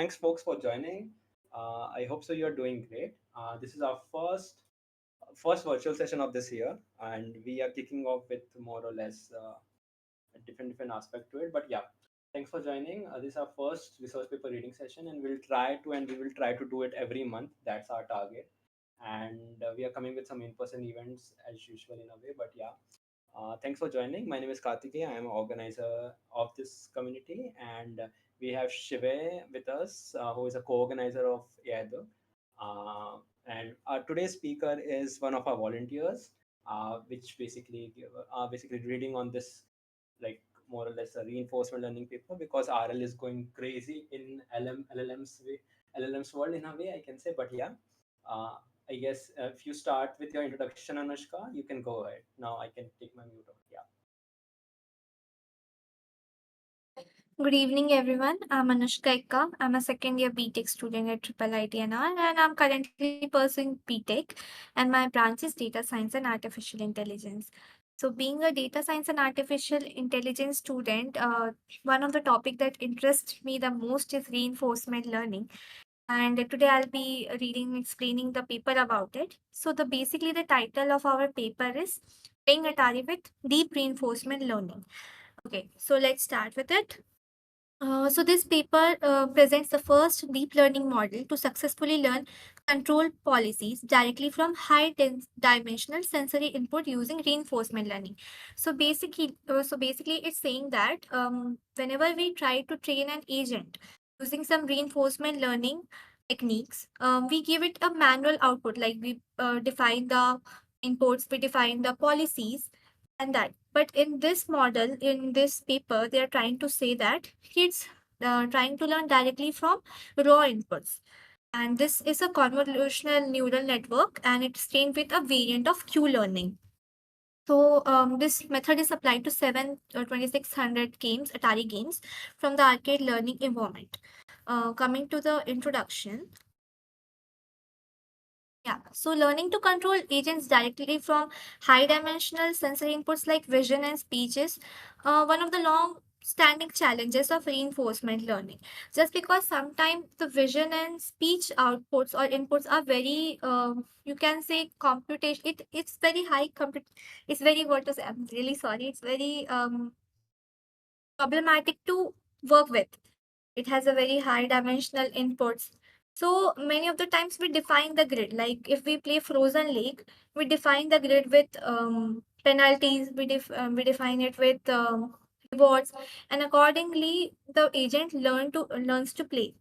thanks, folks, for joining. I hope so. You're doing great. This is our first virtual session of this year, and we are kicking off with more or less a different aspect to it. But yeah, thanks for joining. This is our first research paper reading session, and we will try to do it every month. That's our target, and we are coming with some in-person events as usual in a way. But yeah, thanks for joining. My name is Kartikeya. I am an organizer of this community, and we have Shive with us, who is a co-organizer of AIDO. And our today's speaker is one of our volunteers, which basically reading on this, like, more or less a reinforcement learning paper, because RL is going crazy in LLM's world in a way, I can say. But yeah, uh, I guess if you start with your introduction, Anushka, you can go ahead. Now I can take my mute off. Yeah. Good evening, everyone. I'm Anushka Ekka. I'm a second year BTech student at Triple ITNR, and I'm currently pursuing BTech, and my branch is Data Science and Artificial Intelligence. So, being a data science and artificial intelligence student, one of the topic that interests me the most is reinforcement learning. And today I'll be reading, explaining the paper about it. So, basically the title of our paper is Playing Atari with Deep Reinforcement Learning. Okay, so let's start with it. So this paper presents the first deep learning model to successfully learn control policies directly from dimensional sensory input using reinforcement learning. So basically, it's saying that whenever we try to train an agent using some reinforcement learning techniques, we give it a manual output, like we define the inputs, we define the policies, and that. But in this model, in this paper, they are trying to say that kids trying to learn directly from raw inputs. And this is a convolutional neural network, and it's trained with a variant of Q learning. So this method is applied to 2600 games, Atari games, from the arcade learning environment. Coming to the introduction, yeah, so learning to control agents directly from high dimensional sensory inputs like vision and speech is one of the long standing challenges of reinforcement learning. Just because sometimes the vision and speech outputs or inputs are very, you can say, computation, it's very high, it's very, what to say, I'm really sorry, it's very problematic to work with. It has a very high dimensional inputs. So many of the times we define the grid. Like if we play Frozen Lake, we define the grid with penalties. We define it with rewards, and accordingly the agent learns to play.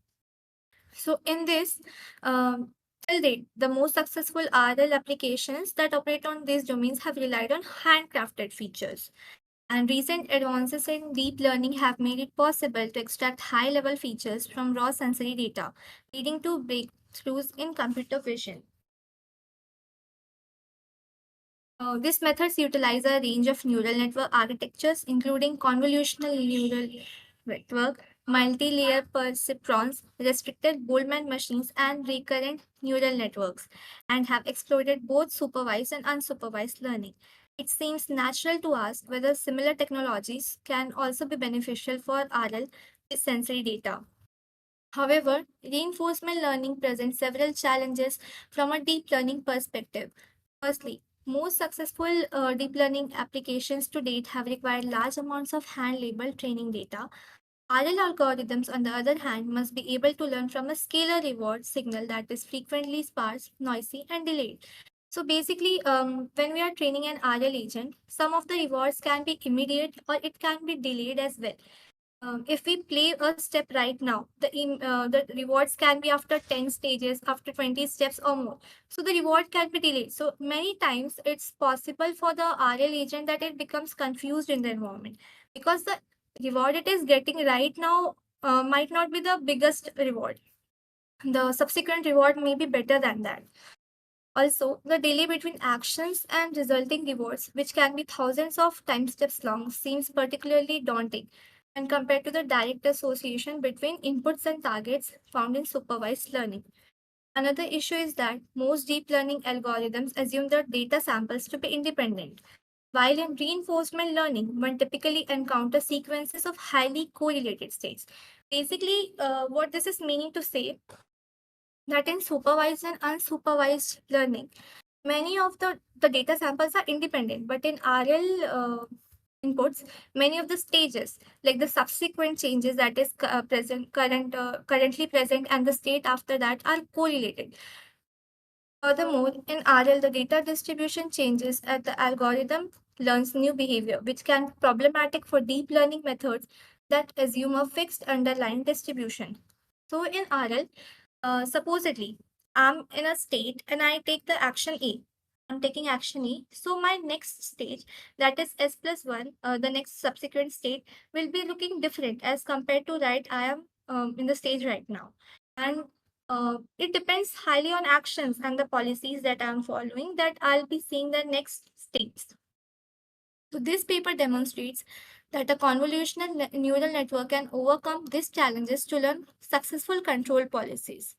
So in this, till date, the most successful RL applications that operate on these domains have relied on handcrafted features. And recent advances in deep learning have made it possible to extract high level features from raw sensory data, leading to breakthroughs in computer vision. These methods utilize a range of neural network architectures, including convolutional neural network, multi-layer perceptrons, restricted Boltzmann machines, and recurrent neural networks, and have exploited both supervised and unsupervised learning. It seems natural to ask whether similar technologies can also be beneficial for RL with sensory data. However, reinforcement learning presents several challenges from a deep learning perspective. Firstly, most successful deep learning applications to date have required large amounts of hand labeled training data. RL algorithms, on the other hand, must be able to learn from a scalar reward signal that is frequently sparse, noisy, and delayed. So basically, when we are training an RL agent, some of the rewards can be immediate or it can be delayed as well. If we play a step right now, the rewards can be after 10 stages, after 20 steps or more. So the reward can be delayed. So many times it's possible for the RL agent that it becomes confused in the environment, because the reward it is getting right now might not be the biggest reward. The subsequent reward may be better than that. Also, the delay between actions and resulting rewards, which can be thousands of time steps long, seems particularly daunting when compared to the direct association between inputs and targets found in supervised learning. Another issue is that most deep learning algorithms assume their data samples to be independent. While in reinforcement learning, one typically encounters sequences of highly correlated states. Basically, what this is meaning to say that in supervised and unsupervised learning, many of the data samples are independent, but in RL inputs, many of the stages, like the subsequent changes that is currently present and the state after that are correlated. Furthermore, in RL, the data distribution changes as the algorithm learns new behavior, which can be problematic for deep learning methods that assume a fixed underlying distribution. So in RL, supposedly, I'm in a state and I take the action A. I'm taking action E. So my next stage, that is S plus 1, the next subsequent state will be looking different as compared to right I am in the stage right now. And it depends highly on actions and the policies that I'm following that I'll be seeing the next states. So this paper demonstrates that a convolutional neural network can overcome these challenges to learn successful control policies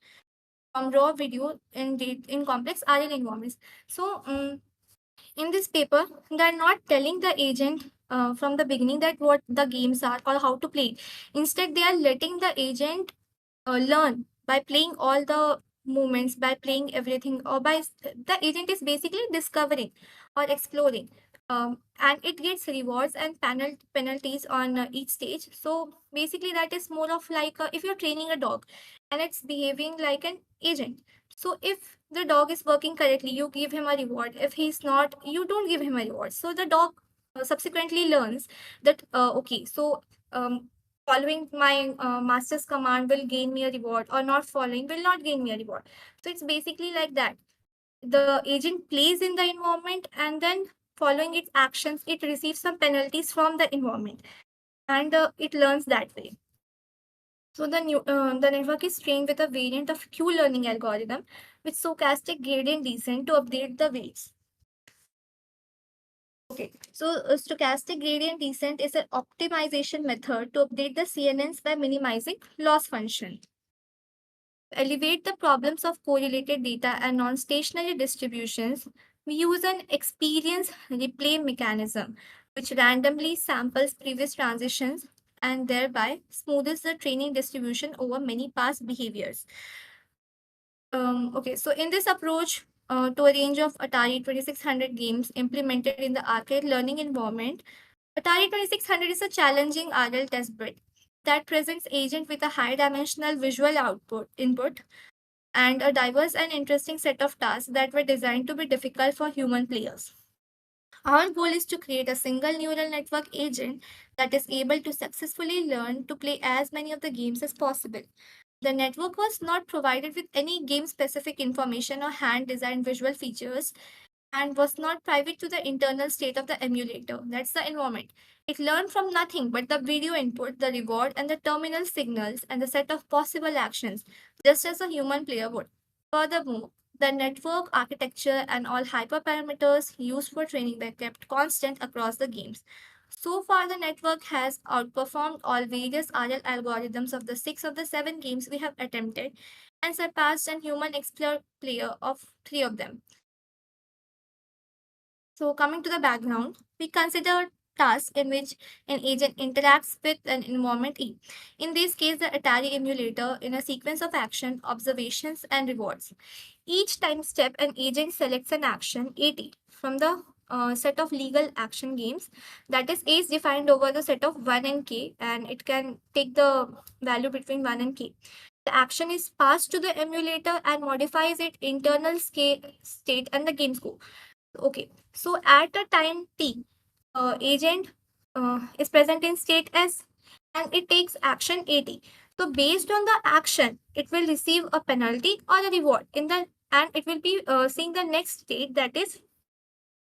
from raw video in complex RL environments. So in this paper, they are not telling the agent from the beginning that what the games are or how to play. Instead, they are letting the agent learn by playing all the movements, by playing everything, or the agent is basically discovering or exploring. And it gets rewards and penalties on each stage. So basically, that is more of like if you're training a dog and it's behaving like an agent. So if the dog is working correctly, you give him a reward. If he's not, you don't give him a reward. So the dog subsequently learns that okay, so following my master's command will gain me a reward, or not following will not gain me a reward. So it's basically like that. The agent plays in the environment, and then following its actions, it receives some penalties from the environment, and it learns that way. So the network is trained with a variant of Q learning algorithm with stochastic gradient descent to update the weights. Okay, so stochastic gradient descent is an optimization method to update the CNNs by minimizing loss function. Elevate the problems of correlated data and non-stationary distributions, we use an experience replay mechanism, which randomly samples previous transitions and thereby smooths the training distribution over many past behaviors. Okay, so in this approach to a range of Atari 2600 games implemented in the arcade learning environment, Atari 2600 is a challenging RL test bed that presents agent with a high dimensional visual input and a diverse and interesting set of tasks that were designed to be difficult for human players. Our goal is to create a single neural network agent that is able to successfully learn to play as many of the games as possible. The network was not provided with any game specific information or hand designed visual features and was not private to the internal state of the emulator. That's the environment. It learned from nothing but the video input, the reward, and the terminal signals and the set of possible actions, just as a human player would. Furthermore, the network architecture and all hyperparameters used for training were kept constant across the games. So far, the network has outperformed all various RL algorithms of the 6 of the 7 games we have attempted and surpassed an human explorer player of 3 of them. So, coming to the background, we consider tasks in which an agent interacts with an environment E. In this case, the Atari emulator in a sequence of action, observations, and rewards. Each time step, an agent selects an action AT from the set of legal action games. That is, A is defined over the set of 1 and K, and it can take the value between 1 and K. The action is passed to the emulator and modifies its internal state and the game score. Okay, so at a time t, agent is present in state S and it takes action AT. So based on the action, it will receive a penalty or a reward in the and it will be seeing the next state, that is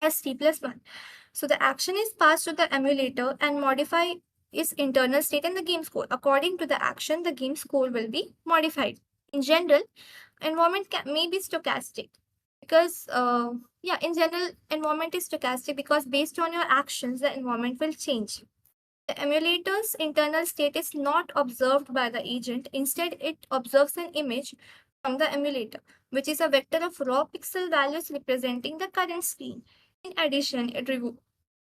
ST plus 1. So the action is passed to the emulator and modify its internal state and the game score. According to the action, the game score will be modified. In general, environment may be stochastic because in general environment is stochastic because based on your actions the environment will change. The emulator's internal state is not observed by the agent. Instead, it observes an image from the emulator, which is a vector of raw pixel values representing the current screen. In addition,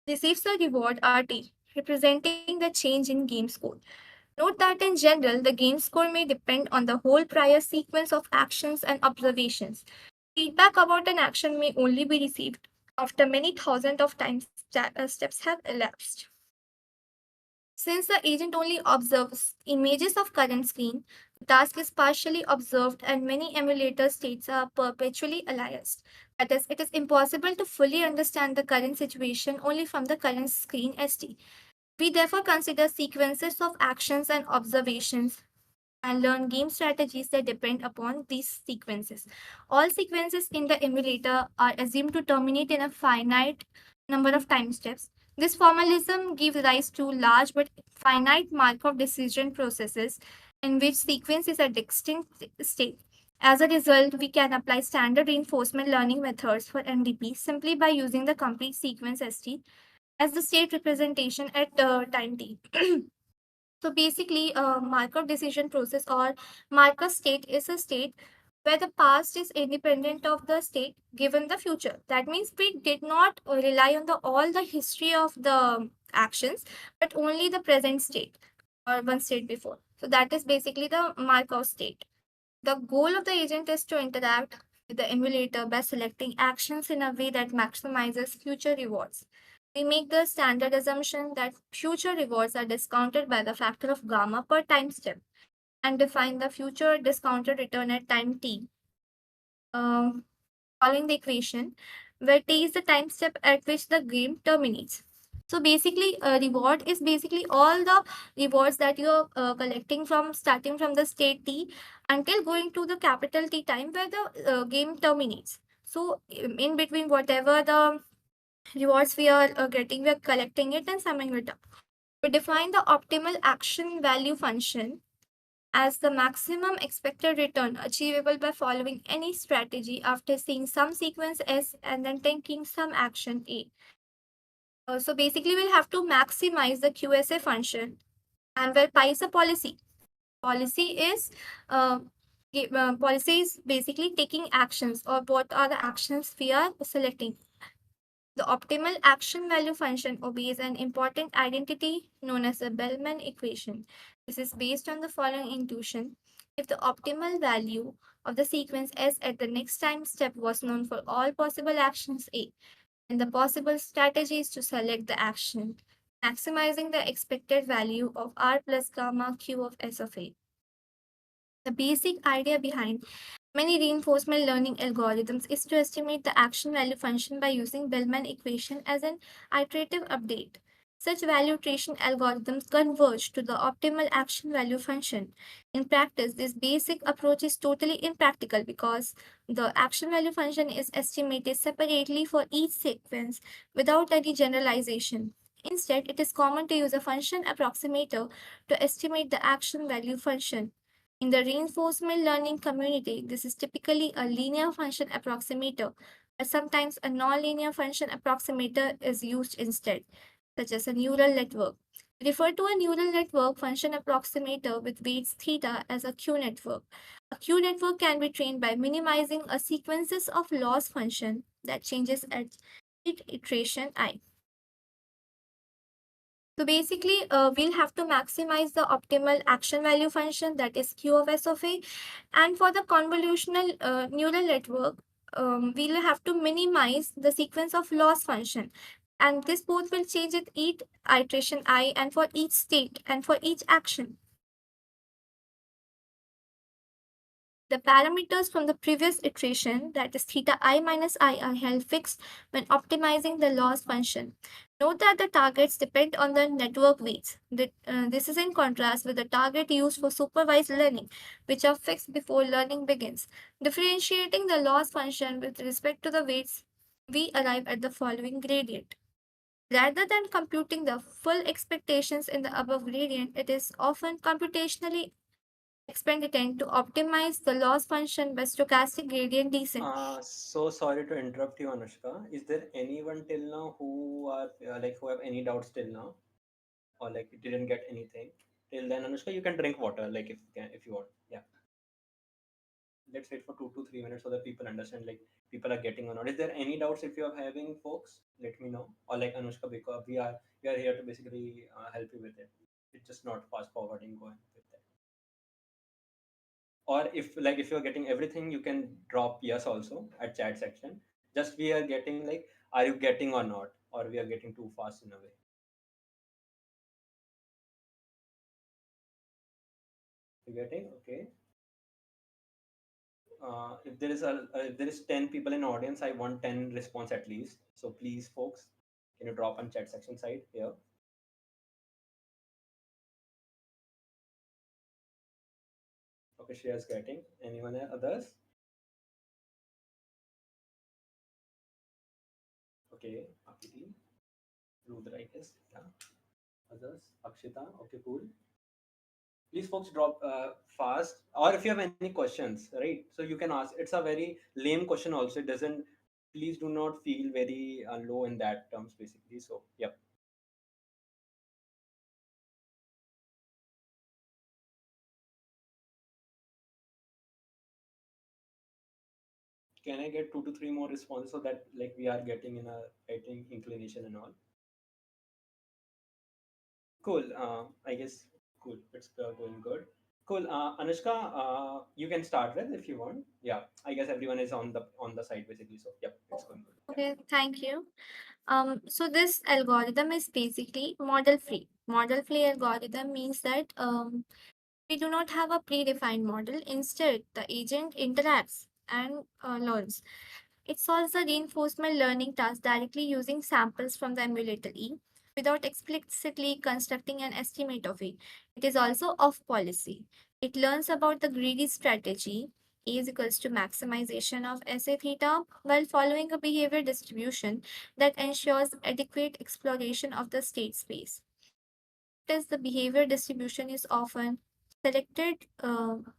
receives a reward RT, representing the change in game score. Note that in general, the game score may depend on the whole prior sequence of actions and observations. Feedback about an action may only be received after many thousands of times steps have elapsed. Since the agent only observes images of current screen, the task is partially observed and many emulator states are perpetually aliased. That is, it is impossible to fully understand the current situation only from the current screen ST. We therefore consider sequences of actions and observations and learn game strategies that depend upon these sequences. All sequences in the emulator are assumed to terminate in a finite number of time steps. This formalism gives rise to large but finite Markov decision processes in which sequence is a distinct state. As a result, we can apply standard reinforcement learning methods for MDP simply by using the complete sequence ST as the state representation at time t. So basically, a Markov decision process or Markov state is a state where the past is independent of the state given the future. That means we did not rely on the all the history of the actions, but only the present state or one state before. So that is basically the Markov state. The goal of the agent is to interact with the emulator by selecting actions in a way that maximizes future rewards. We make the standard assumption that future rewards are discounted by the factor of gamma per time step and define the future discounted return at time t. Um, Following the equation, where t is the time step at which the game terminates. So basically, a reward is basically all the rewards that you're collecting from starting from the state t until going to the capital T time where the game terminates. So in between whatever the rewards we are getting, we are collecting it and summing it up. We define the optimal action value function as the maximum expected return achievable by following any strategy after seeing some sequence S and then taking some action A. So basically, we'll have to maximize the QSA function, and where pi is a policy. Policy is uh, policy is basically taking actions or what are the actions we are selecting. The optimal action value function obeys an important identity known as the Bellman equation. This is based on the following intuition. If the optimal value of the sequence S at the next time step was known for all possible actions A, then the possible strategy is to select the action, maximizing the expected value of R plus gamma Q of S of A. The basic idea behind many reinforcement learning algorithms is to estimate the action value function by using Bellman equation as an iterative update. Such value iteration algorithms converge to the optimal action value function. In practice, this basic approach is totally impractical because the action value function is estimated separately for each sequence without any generalization. Instead, it is common to use a function approximator to estimate the action value function. In the reinforcement learning community, this is typically a linear function approximator, but sometimes a nonlinear function approximator is used instead, such as a neural network. We refer to a neural network function approximator with weights theta as a Q network. A Q network can be trained by minimizing a sequences of loss function that changes at each iteration I. So basically, we'll have to maximize the optimal action value function that is Q of S of A. And for the convolutional neural network, we'll have to minimize the sequence of loss function. And this both will change at each iteration I and for each state and for each action. The parameters from the previous iteration, that is theta I minus I, are held fixed when optimizing the loss function. Note that the targets depend on the network weights. This is in contrast with the target used for supervised learning, which are fixed before learning begins. Differentiating the loss function with respect to the weights, we arrive at the following gradient. Rather than computing the full expectations in the above gradient, it is often computationally expanded to optimize the loss function by stochastic gradient descent. So sorry to interrupt you, Anushka. Is there anyone till now who are who have any doubts till now, or like didn't get anything till then? Anushka, you can drink water, like if you want. Yeah. let's wait for 2 to 3 minutes so that people understand, like, people are getting or not. Is there any doubts if you are having, folks? Let me know. Or like Anushka, because we are here to basically help you with it. It's just not fast forwarding going with that. Or if you're getting everything, you can drop yes also at chat section. Just we are getting like, are you getting or not, or we are getting too fast in a way. You getting okay? If there is 10 people in audience, I want 10 response at least. So please, folks, can you drop on chat section side here? Okay, Shreya's getting. Anyone others? Okay, Akiti, Rudra, I guess. Yeah. Others? Akshita. Okay, cool. Please, folks, drop fast. Or if you have any questions, right? So you can ask. It's a very lame question also. It doesn't. Please do not feel very low in that terms, basically. So, yep. Can I get 2 to 3 more responses so that like we are getting in a writing inclination and all? Cool. I guess cool. It's going good. Cool. Anushka, you can start with if you want. Yeah, I guess everyone is on the side basically. So yep, it's going good. Yeah. Okay, thank you. So this algorithm is basically model free. Model free algorithm means that we do not have a predefined model. Instead, the agent interacts and learns. It solves the reinforcement learning task directly using samples from the emulator E without explicitly constructing an estimate of it. It is also off policy. It learns about the greedy strategy A is equals to maximization of SA theta while following a behavior distribution that ensures adequate exploration of the state space. As the behavior distribution is often selected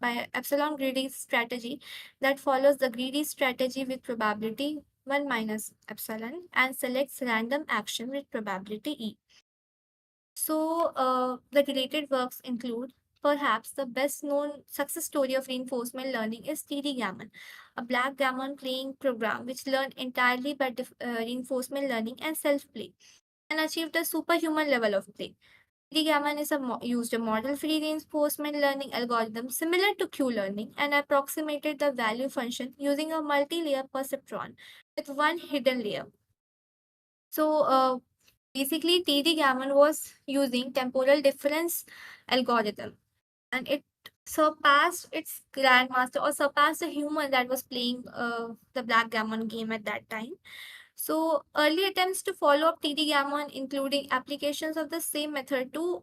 by epsilon greedy strategy that follows the greedy strategy with probability 1 minus epsilon and selects random action with probability E. So, the related works include perhaps the best known success story of reinforcement learning is TD Gammon, a backgammon playing program which learned entirely by reinforcement learning and self play and achieved a superhuman level of play. TD-Gammon is used a model-free reinforcement learning algorithm similar to Q-learning and approximated the value function using a multi-layer perceptron with one hidden layer. So basically, TD-Gammon was using temporal difference algorithm, and it surpassed its grandmaster or surpassed the human that was playing the backgammon game at that time. So, early attempts to follow up TD Gammon, including applications of the same method to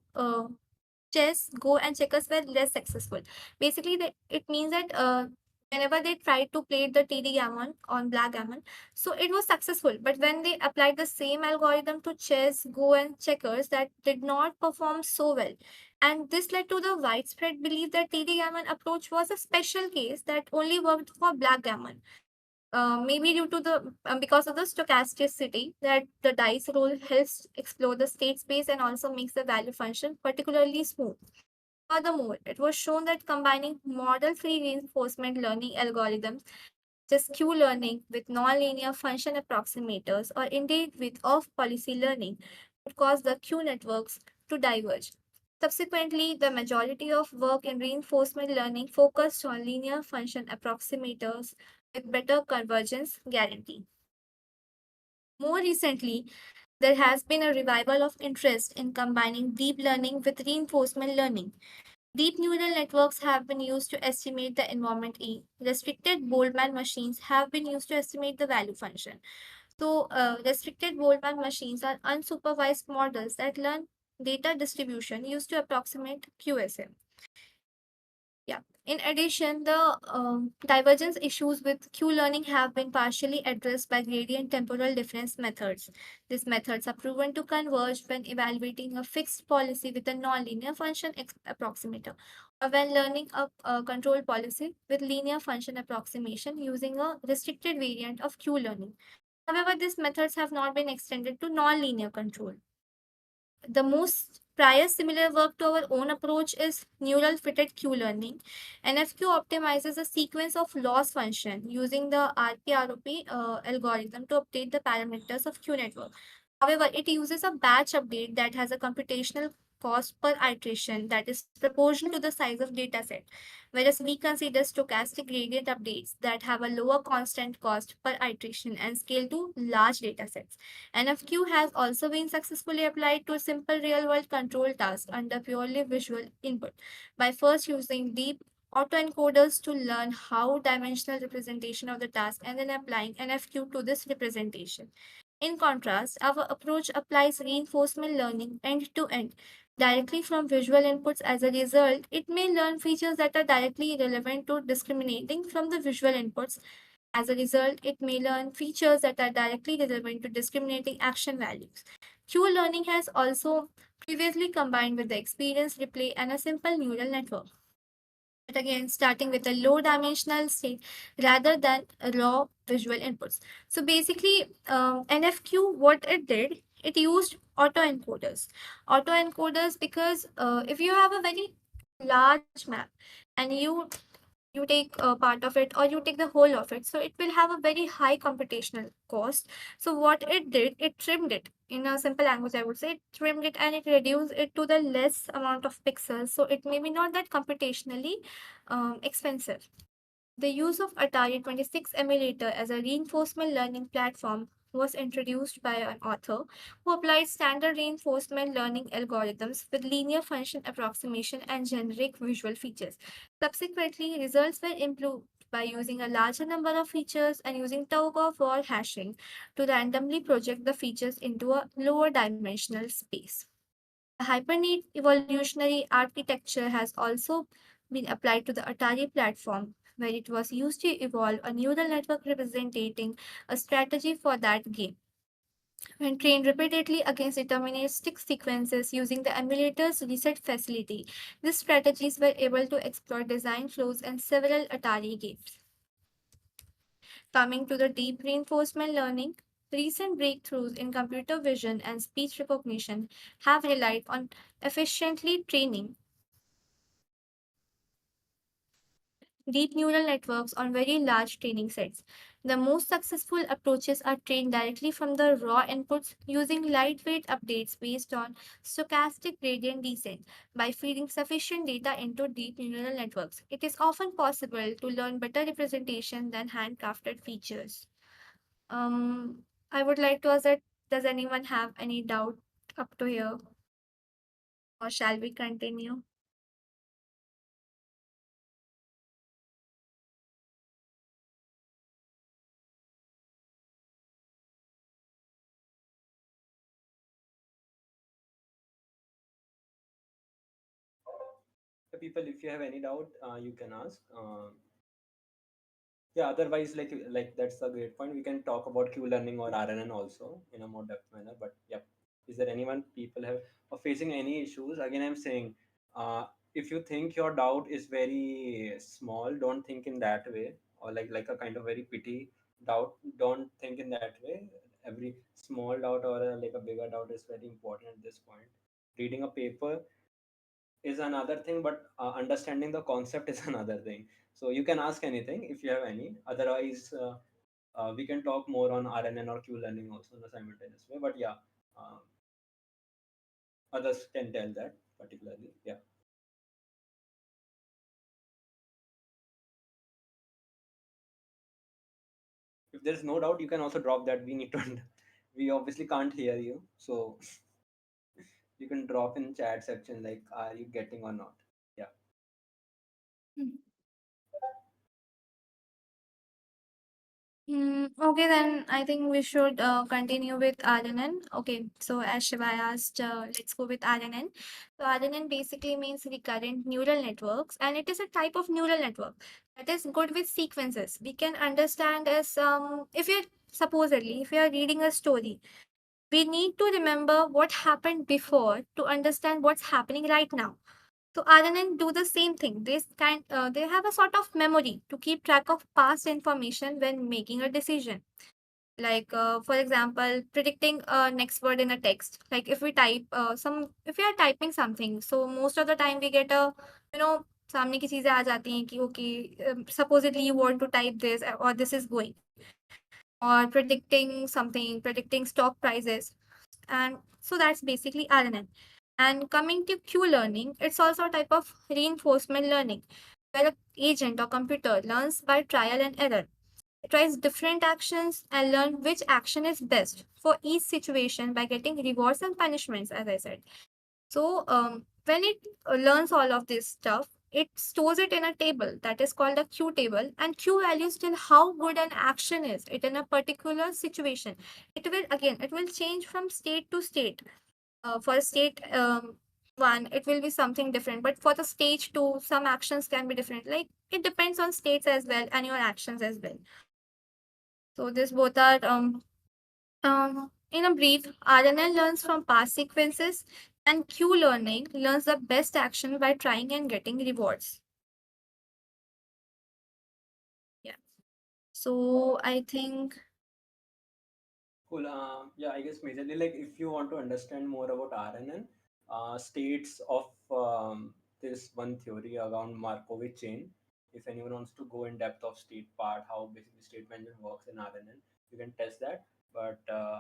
chess, Go, and checkers, were less successful. Basically, it means that whenever they tried to play the TD Gammon on backgammon, so it was successful. But when they applied the same algorithm to chess, Go, and checkers, that did not perform so well. And this led to the widespread belief that TD Gammon approach was a special case that only worked for backgammon. Maybe due to the because of the stochasticity that the dice roll helps explore the state space and also makes the value function particularly smooth. Furthermore, it was shown that combining model-free reinforcement learning algorithms, just Q-learning, with nonlinear function approximators, or indeed with off-policy learning, would cause the Q networks to diverge. Subsequently, the majority of work in reinforcement learning focused on linear function approximators with better convergence guarantee. More recently, there has been a revival of interest in combining deep learning with reinforcement learning. Deep neural networks have been used to estimate the environment E. Restricted Boltzmann machines have been used to estimate the value function. So, restricted Boltzmann machines are unsupervised models that learn data distribution used to approximate QSM. Yeah. In addition, the divergence issues with Q-learning have been partially addressed by gradient temporal difference methods. These methods are proven to converge when evaluating a fixed policy with a nonlinear function approximator, or when learning a control policy with linear function approximation using a restricted variant of Q-learning. However, these methods have not been extended to nonlinear control. The most Prior similar work to our own approach is neural fitted Q learning. NFQ optimizes a sequence of loss function using the RPROP algorithm to update the parameters of Q network. However, it uses a batch update that has a computational cost per iteration that is proportional to the size of data set, whereas we consider stochastic gradient updates that have a lower constant cost per iteration and scale to large data sets. NFQ has also been successfully applied to simple real-world control tasks under purely visual input by first using deep autoencoders to learn how dimensional representation of the task and then applying NFQ to this representation. In contrast, our approach applies reinforcement learning end to end directly from visual inputs. As a result, it may learn features that are directly relevant to discriminating from the visual inputs. As a result, it may learn features that are directly relevant to discriminating action values. Q learning has also previously combined with the experience replay and a simple neural network. But again, starting with a low dimensional state rather than raw visual inputs. So basically, NFQ, what it did, it used autoencoders. Autoencoders because if you have a very large map and you take a part of it or you take the whole of it, so it will have a very high computational cost. So what it did, it trimmed it. In a simple language, I would say it trimmed it and it reduced it to the less amount of pixels, so it may be not that computationally expensive. The use of Atari 26 emulator as a reinforcement learning platform was introduced by an author who applied standard reinforcement learning algorithms with linear function approximation and generic visual features. Subsequently, results were improved by using a larger number of features and using tug-of-war hashing to randomly project the features into a lower dimensional space. The hyperneat evolutionary architecture has also been applied to the Atari platform, where it was used to evolve a neural network representing a strategy for that game. When trained repeatedly against deterministic sequences using the emulator's reset facility, these strategies were able to exploit design flaws in several Atari games. Coming to the deep reinforcement learning, recent breakthroughs in computer vision and speech recognition have relied on efficiently training deep neural networks on very large training sets. The most successful approaches are trained directly from the raw inputs using lightweight updates based on stochastic gradient descent. By feeding sufficient data into deep neural networks, it is often possible to learn better representation than handcrafted features. I would like to ask that does anyone have any doubt up to here, or shall we continue? So people, if you have any doubt, you can ask. Yeah, otherwise, like that's a great point. We can talk about Q learning or RNN also in a more depth manner. But yep, is there anyone people have or facing any issues? Again, I'm saying, if you think your doubt is very small, don't think in that way, or like a kind of very pity doubt. Don't think in that way. Every small doubt or like a bigger doubt is very important at this point. Reading a paper is another thing, but understanding the concept is another thing. So you can ask anything if you have any. Otherwise, we can talk more on RNN or Q learning also in a simultaneous way. But yeah, uh, others can tell that particularly. Yeah. If there's no doubt, you can also drop that. We need to. We obviously can't hear you, so you can drop in chat section like, are you getting or not? Yeah. Okay, then I think we should continue with RNN. Okay, so as Shiva asked, let's go with RNN. So RNN basically means recurrent neural networks, and it is a type of neural network that is good with sequences. We can understand as if you're supposedly if you are reading a story, we need to remember what happened before to understand what's happening right now. So RNN do the same thing. They have a sort of memory to keep track of past information when making a decision. Like for example, predicting next word in a text. Like if we type if we are typing something, so most of the time we get a, you know, सामने की चीजें आ जाती हैं कि okay, supposedly you want to type this, or this is going, or predicting something, predicting stock prices. And so that's basically RNN. And coming to Q learning, it's also a type of reinforcement learning, where an agent or computer learns by trial and error. It tries different actions and learn which action is best for each situation by getting rewards and punishments, as I said. So when it learns all of this stuff, it stores it in a table that is called a Q table, and Q values tell how good an action is it in a particular situation. It will change from state to state. For state one, it will be something different, but for the stage two, some actions can be different. Like it depends on states as well and your actions as well. So this both are in a brief, RNN learns from past sequences, and Q learning learns the best action by trying and getting rewards. Yeah. So I think, Cool. Yeah, I guess majorly like if you want to understand more about RNN, states of this one theory around Markov chain. If anyone wants to go in depth of state part, how basically state management works in RNN, you can test that. But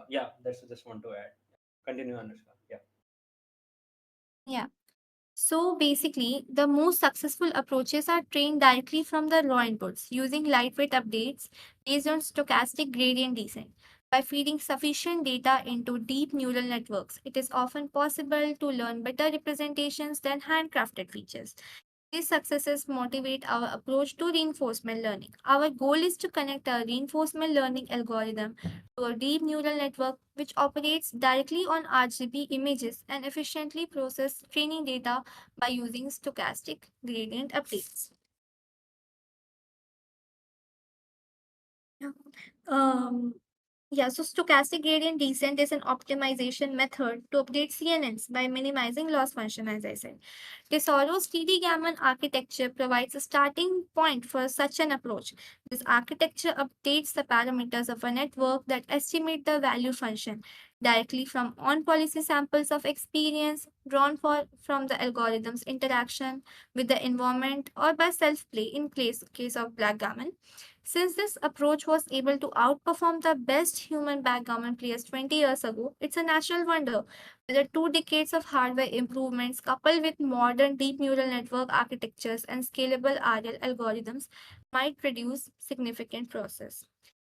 yeah, that's just want to add. Continue, Anushka. Yeah. yeah. So basically, the most successful approaches are trained directly from the raw inputs using lightweight updates based on stochastic gradient descent. By feeding sufficient data into deep neural networks, it is often possible to learn better representations than handcrafted features. These successes motivate our approach to reinforcement learning. Our goal is to connect a reinforcement learning algorithm to a deep neural network which operates directly on RGB images and efficiently process training data by using stochastic gradient updates. Yeah. Um, Yeah, so stochastic gradient descent is an optimization method to update CNNs by minimizing loss function, as I said. Tesoro's TD-Gammon architecture provides a starting point for such an approach. This architecture updates the parameters of a network that estimate the value function directly from on-policy samples of experience drawn from the algorithm's interaction with the environment or by self-play in case of backgammon. Since this approach was able to outperform the best human backgammon players 20 years ago, it's a natural wonder whether 2 decades of hardware improvements coupled with modern deep neural network architectures and scalable RL algorithms might produce significant process.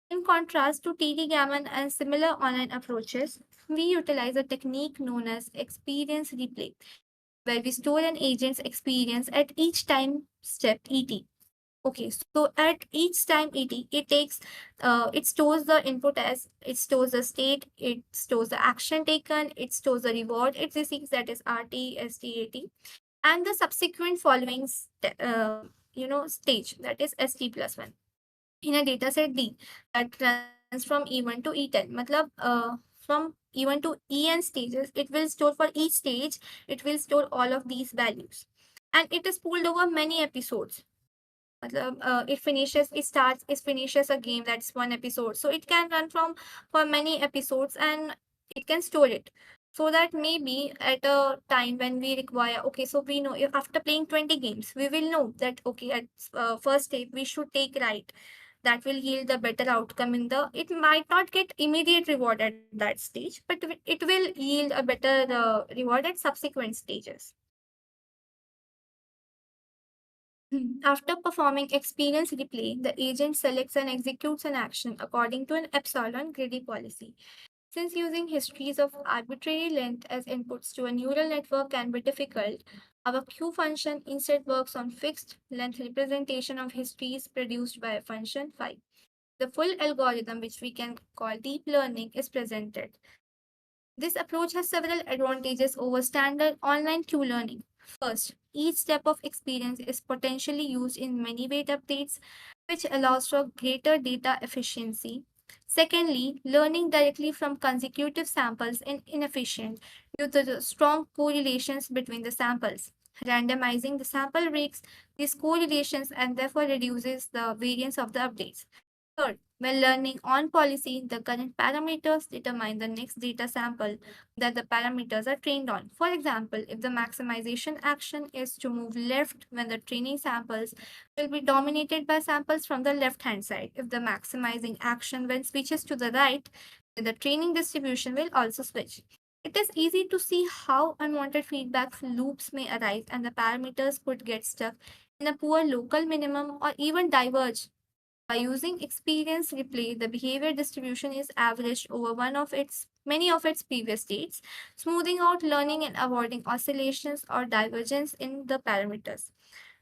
In contrast to TD Gammon and similar online approaches, we utilize a technique known as experience replay, where we store an agent's experience at each time step ET. Okay, so at each time it stores the input as it stores the state, it stores the action taken, it stores the reward it receives, that is RT, ST, AT, and the subsequent following stage, that is ST plus one in a dataset D that runs from E1 to E10. Matlab, from E1 to En stages, it will store for each stage, it will store all of these values. And it is pooled over many episodes. It finishes a game that's one episode, so it can run from for many episodes, and it can store it, so that maybe at a time when we require, okay, so we know if after playing 20 games we will know that okay, at first step we should take right, that will yield a better outcome in the, it might not get immediate reward at that stage, but it will yield a better reward at subsequent stages. After performing experience replay, the agent selects and executes an action according to an epsilon greedy policy. Since using histories of arbitrary length as inputs to a neural network can be difficult, our Q function instead works on fixed length representation of histories produced by a function phi. The full algorithm, which we can call deep learning, is presented. This approach has several advantages over standard online Q learning. First, each step of experience is potentially used in many weight updates, which allows for greater data efficiency. Secondly, learning directly from consecutive samples is inefficient due to the strong correlations between the samples. Randomizing the sample breaks these correlations and therefore reduces the variance of the updates. Third, when learning on policy, the current parameters determine the next data sample that the parameters are trained on. For example, if the maximization action is to move left, when the training samples will be dominated by samples from the left hand side. If the maximizing action when switches to the right, then the training distribution will also switch. It is easy to see how unwanted feedback loops may arise and the parameters could get stuck in a poor local minimum or even diverge. By using experience replay, the behavior distribution is averaged over one of its many of its previous states, smoothing out learning and avoiding oscillations or divergence in the parameters.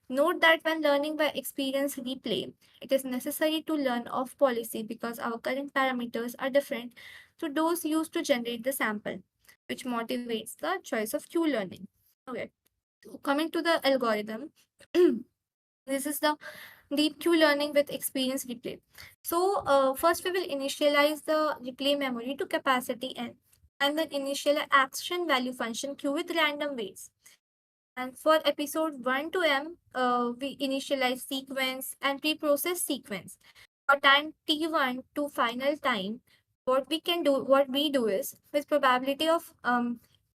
Note that when learning by experience replay, it is necessary to learn off policy because our current parameters are different to those used to generate the sample, which motivates the choice of Q learning. Okay, so coming to the algorithm. This is the deep Q learning with experience replay. So first we will initialize the replay memory to capacity n and then initialize action value function Q with random weights. And for episode 1 to M, we initialize sequence and pre-process sequence. For time t1 to final time, what we do is with probability of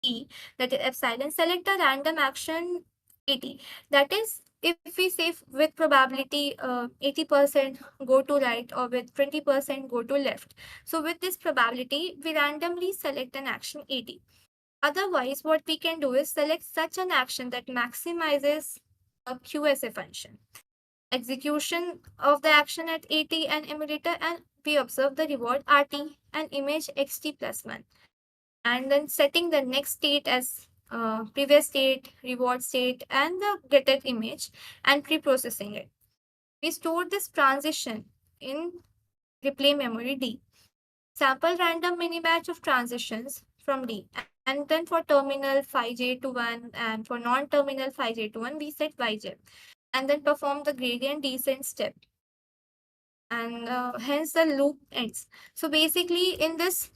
e, that is epsilon, select a random action 80. That is, if we say with probability 80% go to right or with 20% go to left. So with this probability, we randomly select an action 80. Otherwise, what we can do is select such an action that maximizes a QSA function. Execution of the action at 80 and emulator, and we observe the reward RT and image XT plus 1. And then setting the next state as previous state, reward state, and the getted image and pre-processing it. We store this transition in replay memory D. Sample random mini batch of transitions from D. And then for terminal 5J to 1 and for non-terminal 5J to 1, we set YJ. And then perform the gradient descent step. And hence the loop ends. So basically in this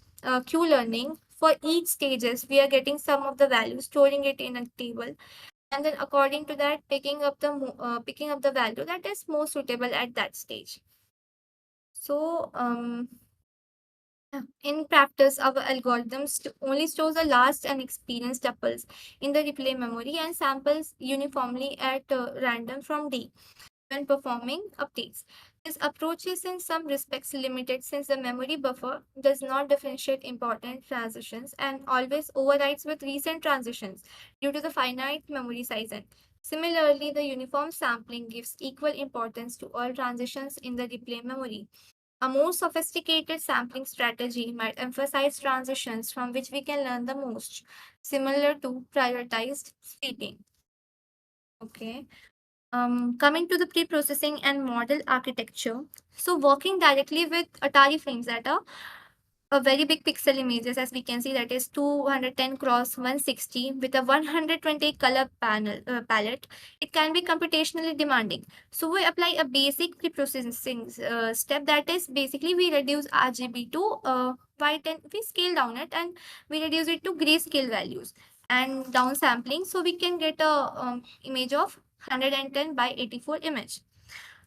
Q learning, for each stages, we are getting some of the values, storing it in a table. And then according to that, picking up the value that is most suitable at that stage. So in practice, our algorithm only stores the last and experienced tuples in the replay memory and samples uniformly at random from D when performing updates. This approach is in some respects limited since the memory buffer does not differentiate important transitions and always overrides with recent transitions due to the finite memory size. And similarly, the uniform sampling gives equal importance to all transitions in the replay memory. A more sophisticated sampling strategy might emphasize transitions from which we can learn the most, similar to prioritized sweeping. Okay. Coming to the pre-processing and model architecture. So working directly with Atari frames that are a very big pixel images, as we can see, that is 210 cross 160 with a 120 color palette. It can be computationally demanding. So we apply a basic pre-processing step, that is basically we reduce RGB to white and we scale down it and we reduce it to grayscale values and downsampling, so we can get a image of 110 by 84 image.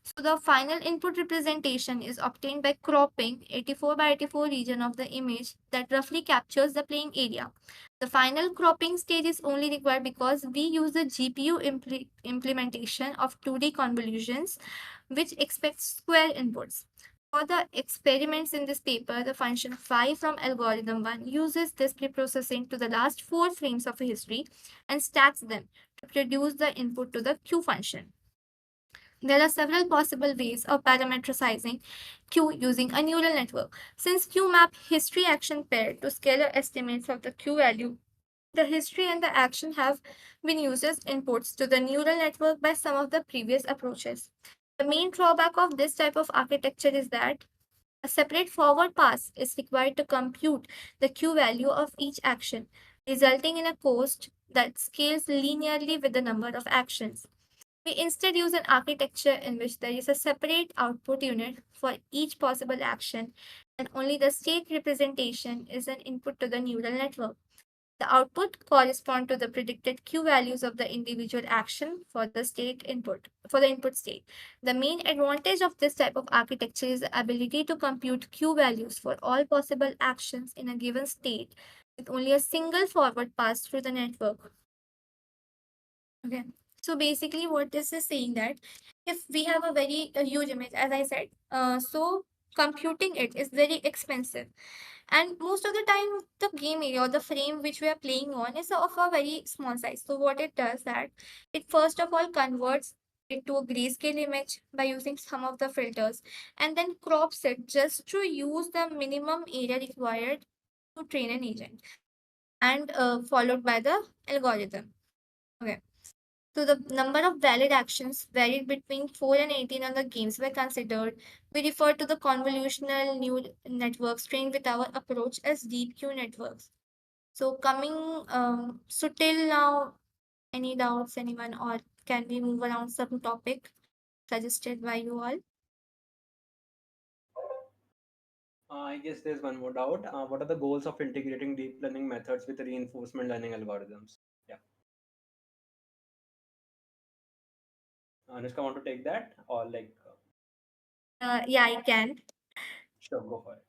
So the final input representation is obtained by cropping 84 by 84 region of the image that roughly captures the playing area. The final cropping stage is only required because we use the GPU implementation of 2D convolutions, which expects square inputs. For the experiments in this paper, the function phi from algorithm 1 uses this preprocessing to the last 4 frames of history and stacks them to produce the input to the Q function. There are several possible ways of parametricizing Q using a neural network. Since Q map history action pair to scalar estimates of the Q value, the history and the action have been used as inputs to the neural network by some of the previous approaches. The main drawback of this type of architecture is that a separate forward pass is required to compute the Q value of each action, resulting in a cost that scales linearly with the number of actions. We instead use an architecture in which there is a separate output unit for each possible action, and only the state representation is an input to the neural network. The output correspond to the predicted Q values of the individual action for the input state. The main advantage of this type of architecture is the ability to compute Q values for all possible actions in a given state with only a single forward pass through the network. Okay. So basically, what this is saying that if we have a very huge image, as I said, so computing it is very expensive, and most of the time the game area or the frame which we are playing on is of a very small size. So what it does that it first of all converts it to a grayscale image by using some of the filters, and then crops it just to use the minimum area required to train an agent, and followed by the algorithm. Okay. So the number of valid actions varied between 4 and 18 on the games were considered. We refer to the convolutional neural networks trained with our approach as deep Q networks. So so till now, any doubts, anyone, or can we move around some topic suggested by you all? I guess there's one more doubt. What are the goals of integrating deep learning methods with reinforcement learning algorithms? Yeah, Anushka, want to take that or like? Yeah, I can. Sure, go for it.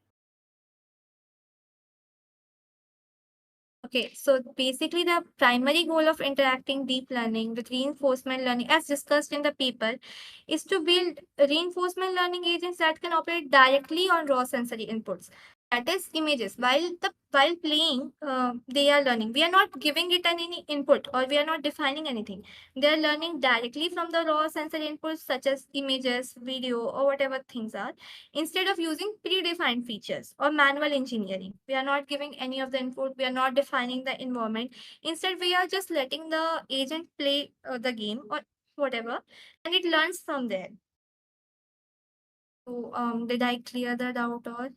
Okay, so basically, the primary goal of interacting deep learning with reinforcement learning, as discussed in the paper, is to build reinforcement learning agents that can operate directly on raw sensory inputs. That is images. While playing, they are learning. We are not giving it any input, or we are not defining anything. They are learning directly from the raw sensory inputs such as images, video, or whatever things are, instead of using predefined features or manual engineering. We are not giving any of the input, we are not defining the environment. Instead, we are just letting the agent play the game or whatever, and it learns from there. So, did I clear the doubt or?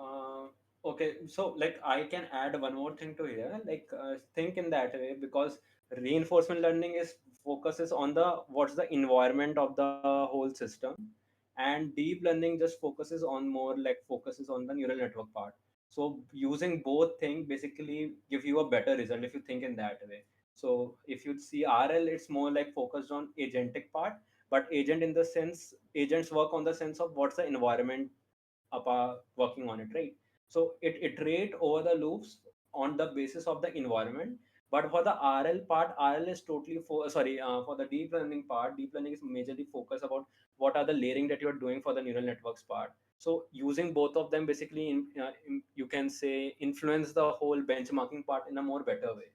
Uh, okay, so like I can add one more thing to here. Like think in that way because reinforcement learning is focuses on the what's the environment of the whole system, and deep learning just focuses on more like focuses on the neural network part. So using both things basically give you a better result if you think in that way. So if you see RL, it's more like focused on agentic part, but agent in the sense agents work on the sense of what's the environment working on it, right? So it iterate over the loops on the basis of the environment. But for the RL part, RL is totally for the deep learning part, deep learning is majorly focused about what are the layering that you're doing for the neural networks part. So using both of them basically you can say influence the whole benchmarking part in a more better way.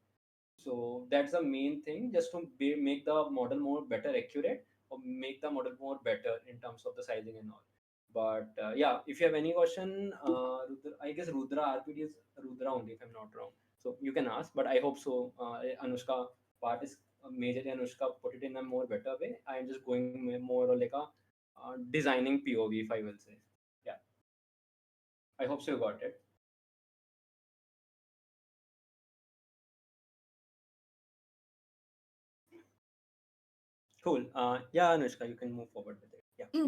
So that's the main thing, just to make the model more better accurate or make the model more better in terms of the sizing and all. But yeah, if you have any question, I guess Rudra RPD is Rudra only, if I'm not wrong. So you can ask, but I hope so. Anushka part is majorly Anushka put it in a more better way. I'm just going more like a designing POV, if I will say. Yeah, I hope so. You got it. Cool. Yeah, Anushka, you can move forward with it. Yeah.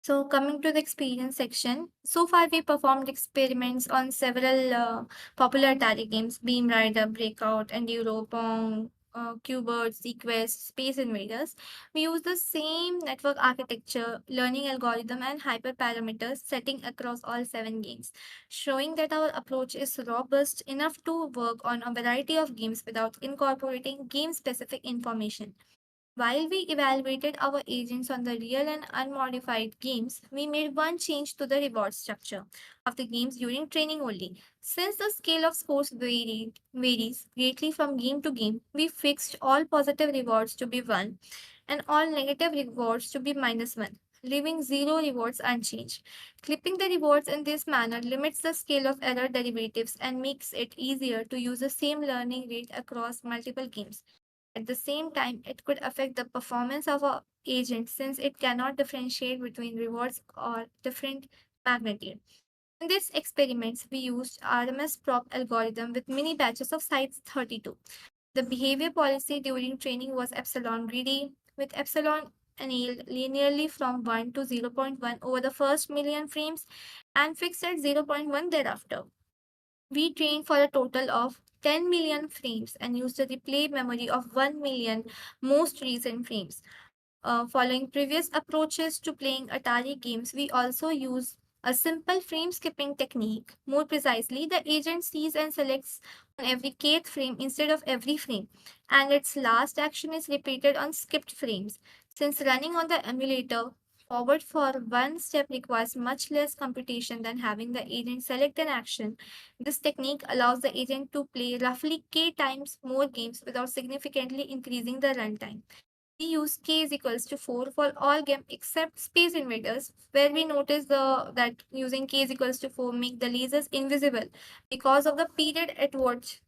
So, coming to the experience section, so far we performed experiments on several popular Atari games: Beam Rider, Breakout, Enduro, Pong, Qbert, Sequest, Space Invaders. We use the same network architecture, learning algorithm, and hyperparameters setting across all 7 games, showing that our approach is robust enough to work on a variety of games without incorporating game-specific information. While we evaluated our agents on the real and unmodified games, we made one change to the reward structure of the games during training only. Since the scale of scores varies greatly from game to game, we fixed all positive rewards to be 1 and all negative rewards to be -1, leaving 0 rewards unchanged. Clipping the rewards in this manner limits the scale of error derivatives and makes it easier to use the same learning rate across multiple games. At the same time, it could affect the performance of a agent since it cannot differentiate between rewards or different magnitude. In these experiments, we used RMS prop algorithm with mini batches of sites 32. The behavior policy during training was epsilon greedy, with epsilon annealed linearly from 1 to zero point 0.1 over the first million frames and fixed at zero point 0.1 thereafter. We trained for a total of 10 million frames and used a replay memory of 1 million most recent frames. Following previous approaches to playing Atari games, we also use a simple frame skipping technique. More precisely, the agent sees and selects on every kth frame instead of every frame, and its last action is repeated on skipped frames. Since running on the emulator, forward for one step requires much less computation than having the agent select an action. This technique allows the agent to play roughly k times more games without significantly increasing the runtime. We use k is equals to 4 for all game except Space Invaders, where we notice that using k is equals to 4 make the lasers invisible because of the period at which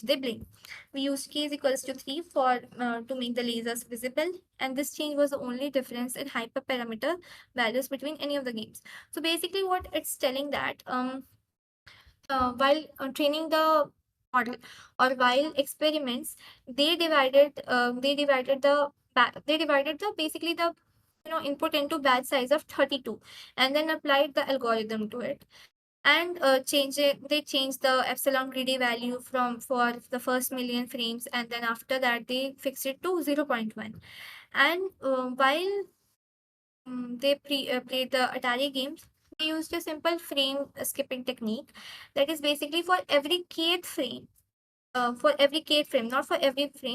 they blink. We used k is equals to 3 for to make the lasers visible, and this change was the only difference in hyperparameter values between any of the games. So basically, what it's telling that while training the model or while experiments, they divided the basically the input into batch size of 32 and then applied the algorithm to it and they changed the epsilon greedy value from for the first million frames, and then after that they fixed it to zero point 0.1. And while played the Atari games, they used a simple frame skipping technique that is basically for every kth frame. Not for every frame,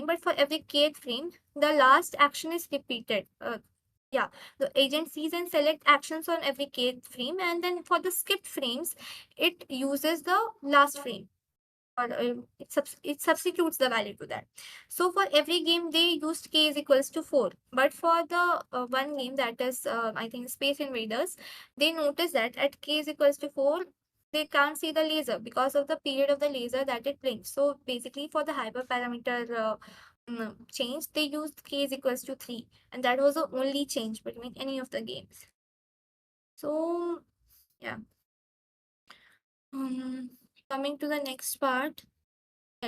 but for every kth frame, the last action is repeated. Yeah, the agent sees and select actions on every kth frame, and then for the skipped frames, it uses the last frame or it substitutes the value to that. So for every game they used k is equals to 4, but for the one game that is I think Space Invaders, they notice that at k is equals to 4 they can't see the laser because of the period of the laser that it blinks. So basically for the hyperparameter change they used k is equals to 3, and that was the only change between any of the games. So yeah, um, coming to the next part.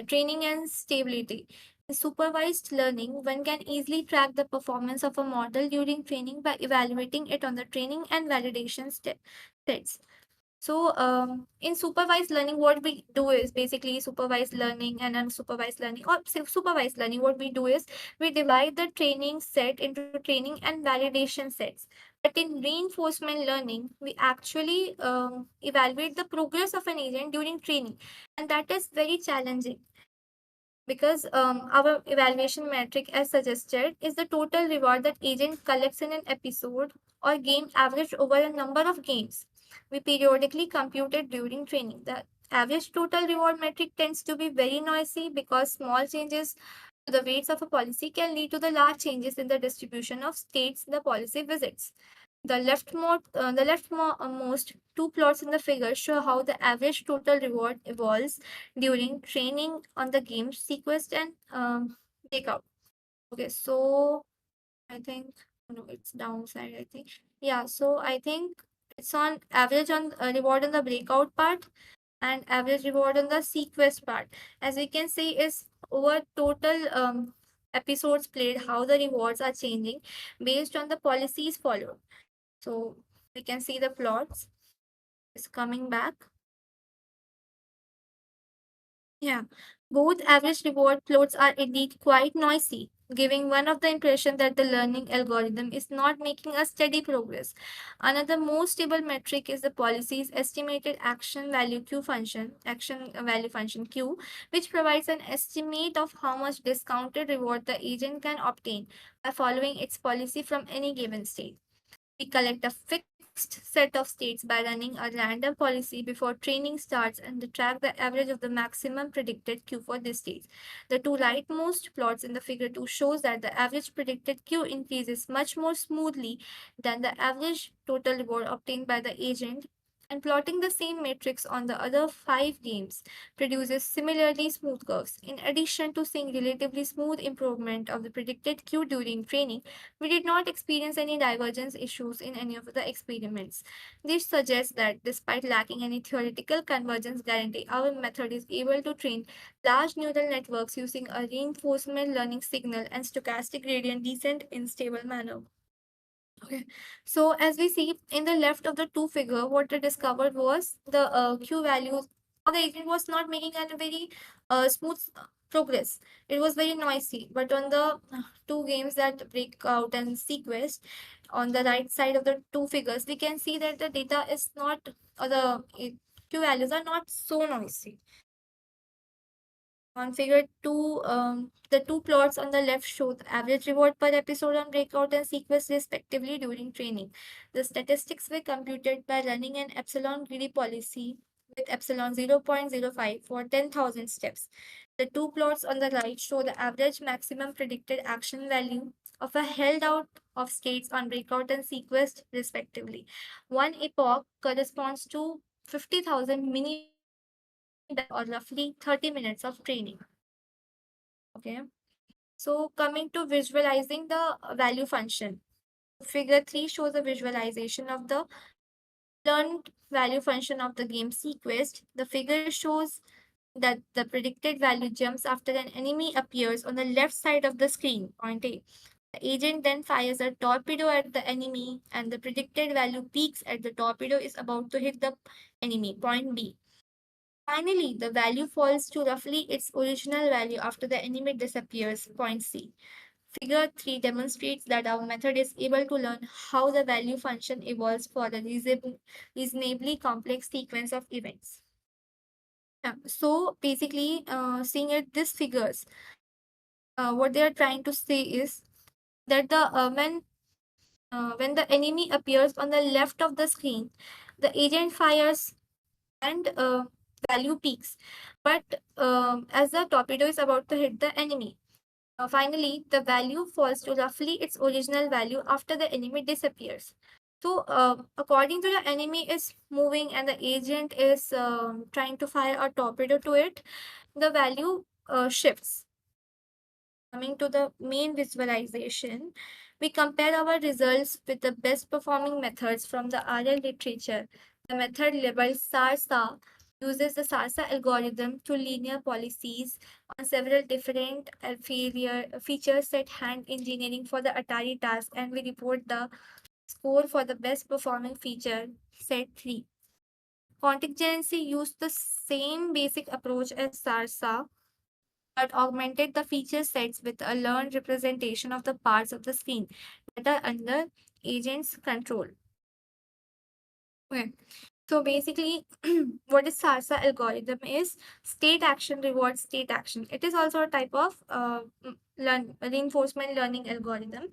Training and stability. In supervised learning, one can easily track the performance of a model during training by evaluating it on the training and validation sets. So, in supervised learning, what we do is basically supervised learning and unsupervised learning. Or supervised learning, what we do is we divide the training set into training and validation sets. But in reinforcement learning, we actually evaluate the progress of an agent during training, and that is very challenging because our evaluation metric as suggested is the total reward that agent collects in an episode or game averaged over a number of games. We periodically compute it during training. The average total reward metric tends to be very noisy because small changes to the weights of a policy can lead to the large changes in the distribution of states the policy visits. The leftmost two plots in the figure show how the average total reward evolves during training on the game sequenced and breakout. Okay, so I think no, it's downside. I think So I think it's on average on reward on the breakout part and average reward on the sequest part. As we can see, is over total episodes played, how the rewards are changing based on the policies followed. So we can see the plots is coming back. Yeah, both average reward plots are indeed quite noisy, giving one of the impression that the learning algorithm is not making a steady progress. Another more stable metric is the policy's estimated action value function Q, which provides an estimate of how much discounted reward the agent can obtain by following its policy from any given state. We collect a fixed set of states by running a random policy before training starts and track the average of the maximum predicted Q for these states. The two rightmost plots in the figure 2 shows that the average predicted Q increases much more smoothly than the average total reward obtained by the agent, and plotting the same matrix on the other 5 games produces similarly smooth curves. In addition to seeing relatively smooth improvement of the predicted Q during training, we did not experience any divergence issues in any of the experiments. This suggests that despite lacking any theoretical convergence guarantee, our method is able to train large neural networks using a reinforcement learning signal and stochastic gradient descent in stable manner. Okay, so as we see in the left of the two figure, what they discovered was the Q values the agent was not making a very smooth progress. It was very noisy. But on the two games, that breakout and sequest, on the right side of the two figures, we can see that the data is not, or the Q values are not so noisy. On figure 2, the two plots on the left show the average reward per episode on breakout and sequence respectively during training. The statistics were computed by running an epsilon greedy policy with epsilon 0.05 for 10,000 steps. The two plots on the right show the average maximum predicted action value of a held out of states on breakout and sequence respectively. One epoch corresponds to 50,000 mini battles or roughly 30 minutes of training. Okay. So coming to visualizing the value function. Figure 3 shows a visualization of the learned value function of the game sequence. The figure shows that the predicted value jumps after an enemy appears on the left side of the screen, point A. The agent then fires a torpedo at the enemy, and the predicted value peaks as the torpedo is about to hit the enemy, point B. Finally, the value falls to roughly its original value after the enemy disappears, point C. Figure 3 demonstrates that our method is able to learn how the value function evolves for a reasonably complex sequence of events. Yeah, so basically, seeing at these figures, what they are trying to say is that when the enemy appears on the left of the screen, the agent fires and value peaks. But as the torpedo is about to hit the enemy, finally, the value falls to roughly its original value after the enemy disappears. So, according to the enemy is moving and the agent is trying to fire a torpedo to it, the value shifts. Coming to the main visualization, we compare our results with the best performing methods from the RL literature. The method labeled SARSA uses the SARSA algorithm to linear policies on several different features set hand engineering for the Atari task, and we report the score for the best performing feature set 3. Contingency used the same basic approach as SARSA but augmented the feature sets with a learned representation of the parts of the screen that are under agent's control. Okay. So basically, what is SARSA algorithm is state action reward state action. It is also a type of reinforcement learning algorithm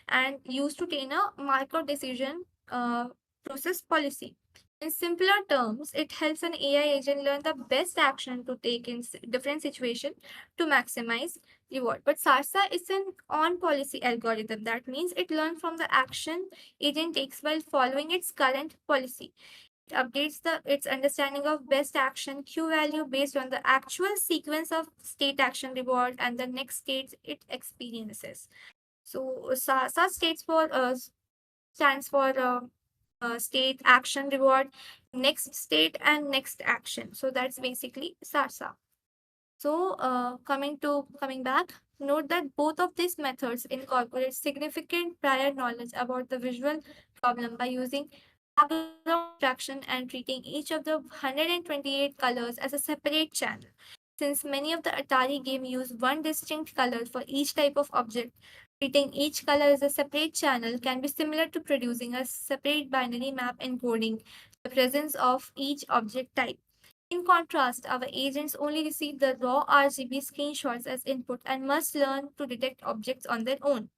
and used to train a micro decision process policy. In simpler terms, it helps an AI agent learn the best action to take in different situations to maximize reward. But SARSA is an on policy algorithm. That means it learns from the action agent takes while following its current policy. It updates its understanding of best action Q value based on the actual sequence of state action reward and the next states it experiences. So SARSA stands for state action reward, next state and next action. So that's basically SARSA. So coming back, note that both of these methods incorporate significant prior knowledge about the visual problem by using background abstraction and treating each of the 128 colors as a separate channel. Since many of the Atari games use one distinct color for each type of object, treating each color as a separate channel can be similar to producing a separate binary map encoding the presence of each object type. In contrast, our agents only receive the raw RGB screenshots as input and must learn to detect objects on their own.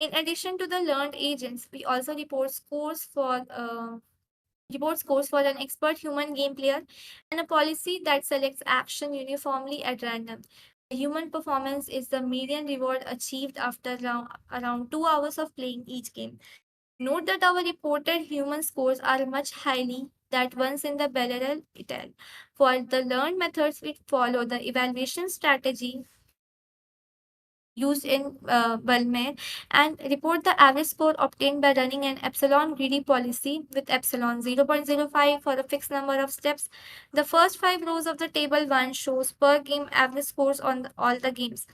In addition to the learned agents, we also report scores for an expert human game player and a policy that selects action uniformly at random. The human performance is the median reward achieved after around 2 hours of playing each game. Note that our reported human scores are much highly that ones in the Belarel et al. For the learned methods, we follow the evaluation strategy used in Balmer and report the average score obtained by running an epsilon greedy policy with epsilon 0.05 for a fixed number of steps. The first 5 rows of the table 1 shows per game average scores on all the games.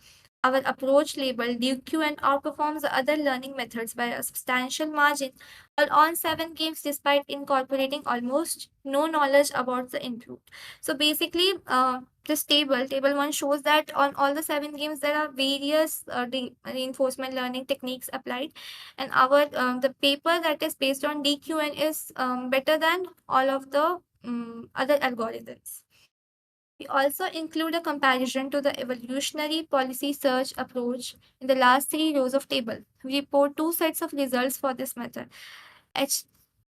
Our approach labeled DQN outperforms the other learning methods by a substantial margin, while on 7 games despite incorporating almost no knowledge about the input. So basically, this table 1 shows that on all the 7 games there are various reinforcement learning techniques applied, and our the paper that is based on DQN is better than all of the other algorithms. We also include a comparison to the evolutionary policy search approach in the last 3 rows of table. We report 2 sets of results for this method. H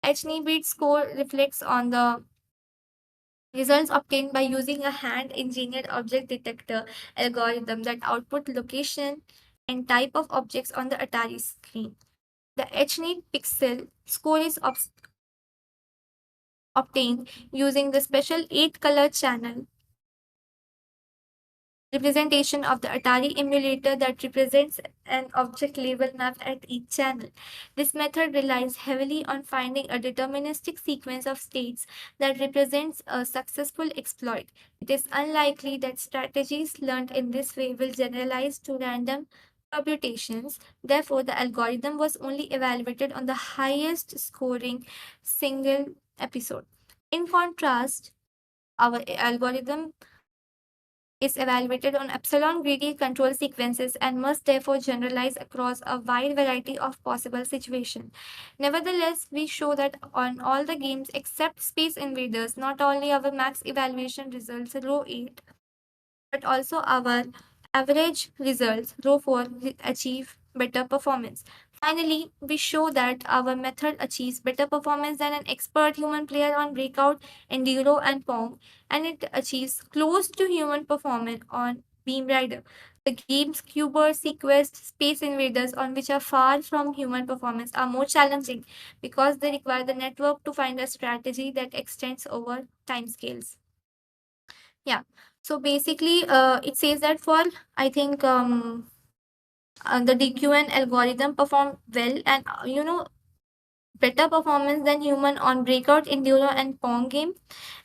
HNEBIT score reflects on the results obtained by using a hand-engineered object detector algorithm that output location and type of objects on the Atari screen. The HNEB pixel score is obtained using the special 8-color channel representation of the Atari emulator that represents an object label mapped at each channel. This method relies heavily on finding a deterministic sequence of states that represents a successful exploit. It is unlikely that strategies learned in this way will generalize to random permutations. Therefore, the algorithm was only evaluated on the highest scoring single episode. In contrast, our algorithm is evaluated on epsilon greedy control sequences and must therefore generalize across a wide variety of possible situations. Nevertheless, we show that on all the games except Space Invaders, not only our max evaluation results row 8, but also our average results row 4 achieve better performance. Finally, we show that our method achieves better performance than an expert human player on Breakout, Enduro, and Pong, and it achieves close to human performance on Beam Rider. The games Cuber, Sequest, Space Invaders, on which are far from human performance, are more challenging because they require the network to find a strategy that extends over timescales. Yeah. So basically, it says that for I think the DQN algorithm performed well and better performance than human on Breakout, Enduro, and Pong game,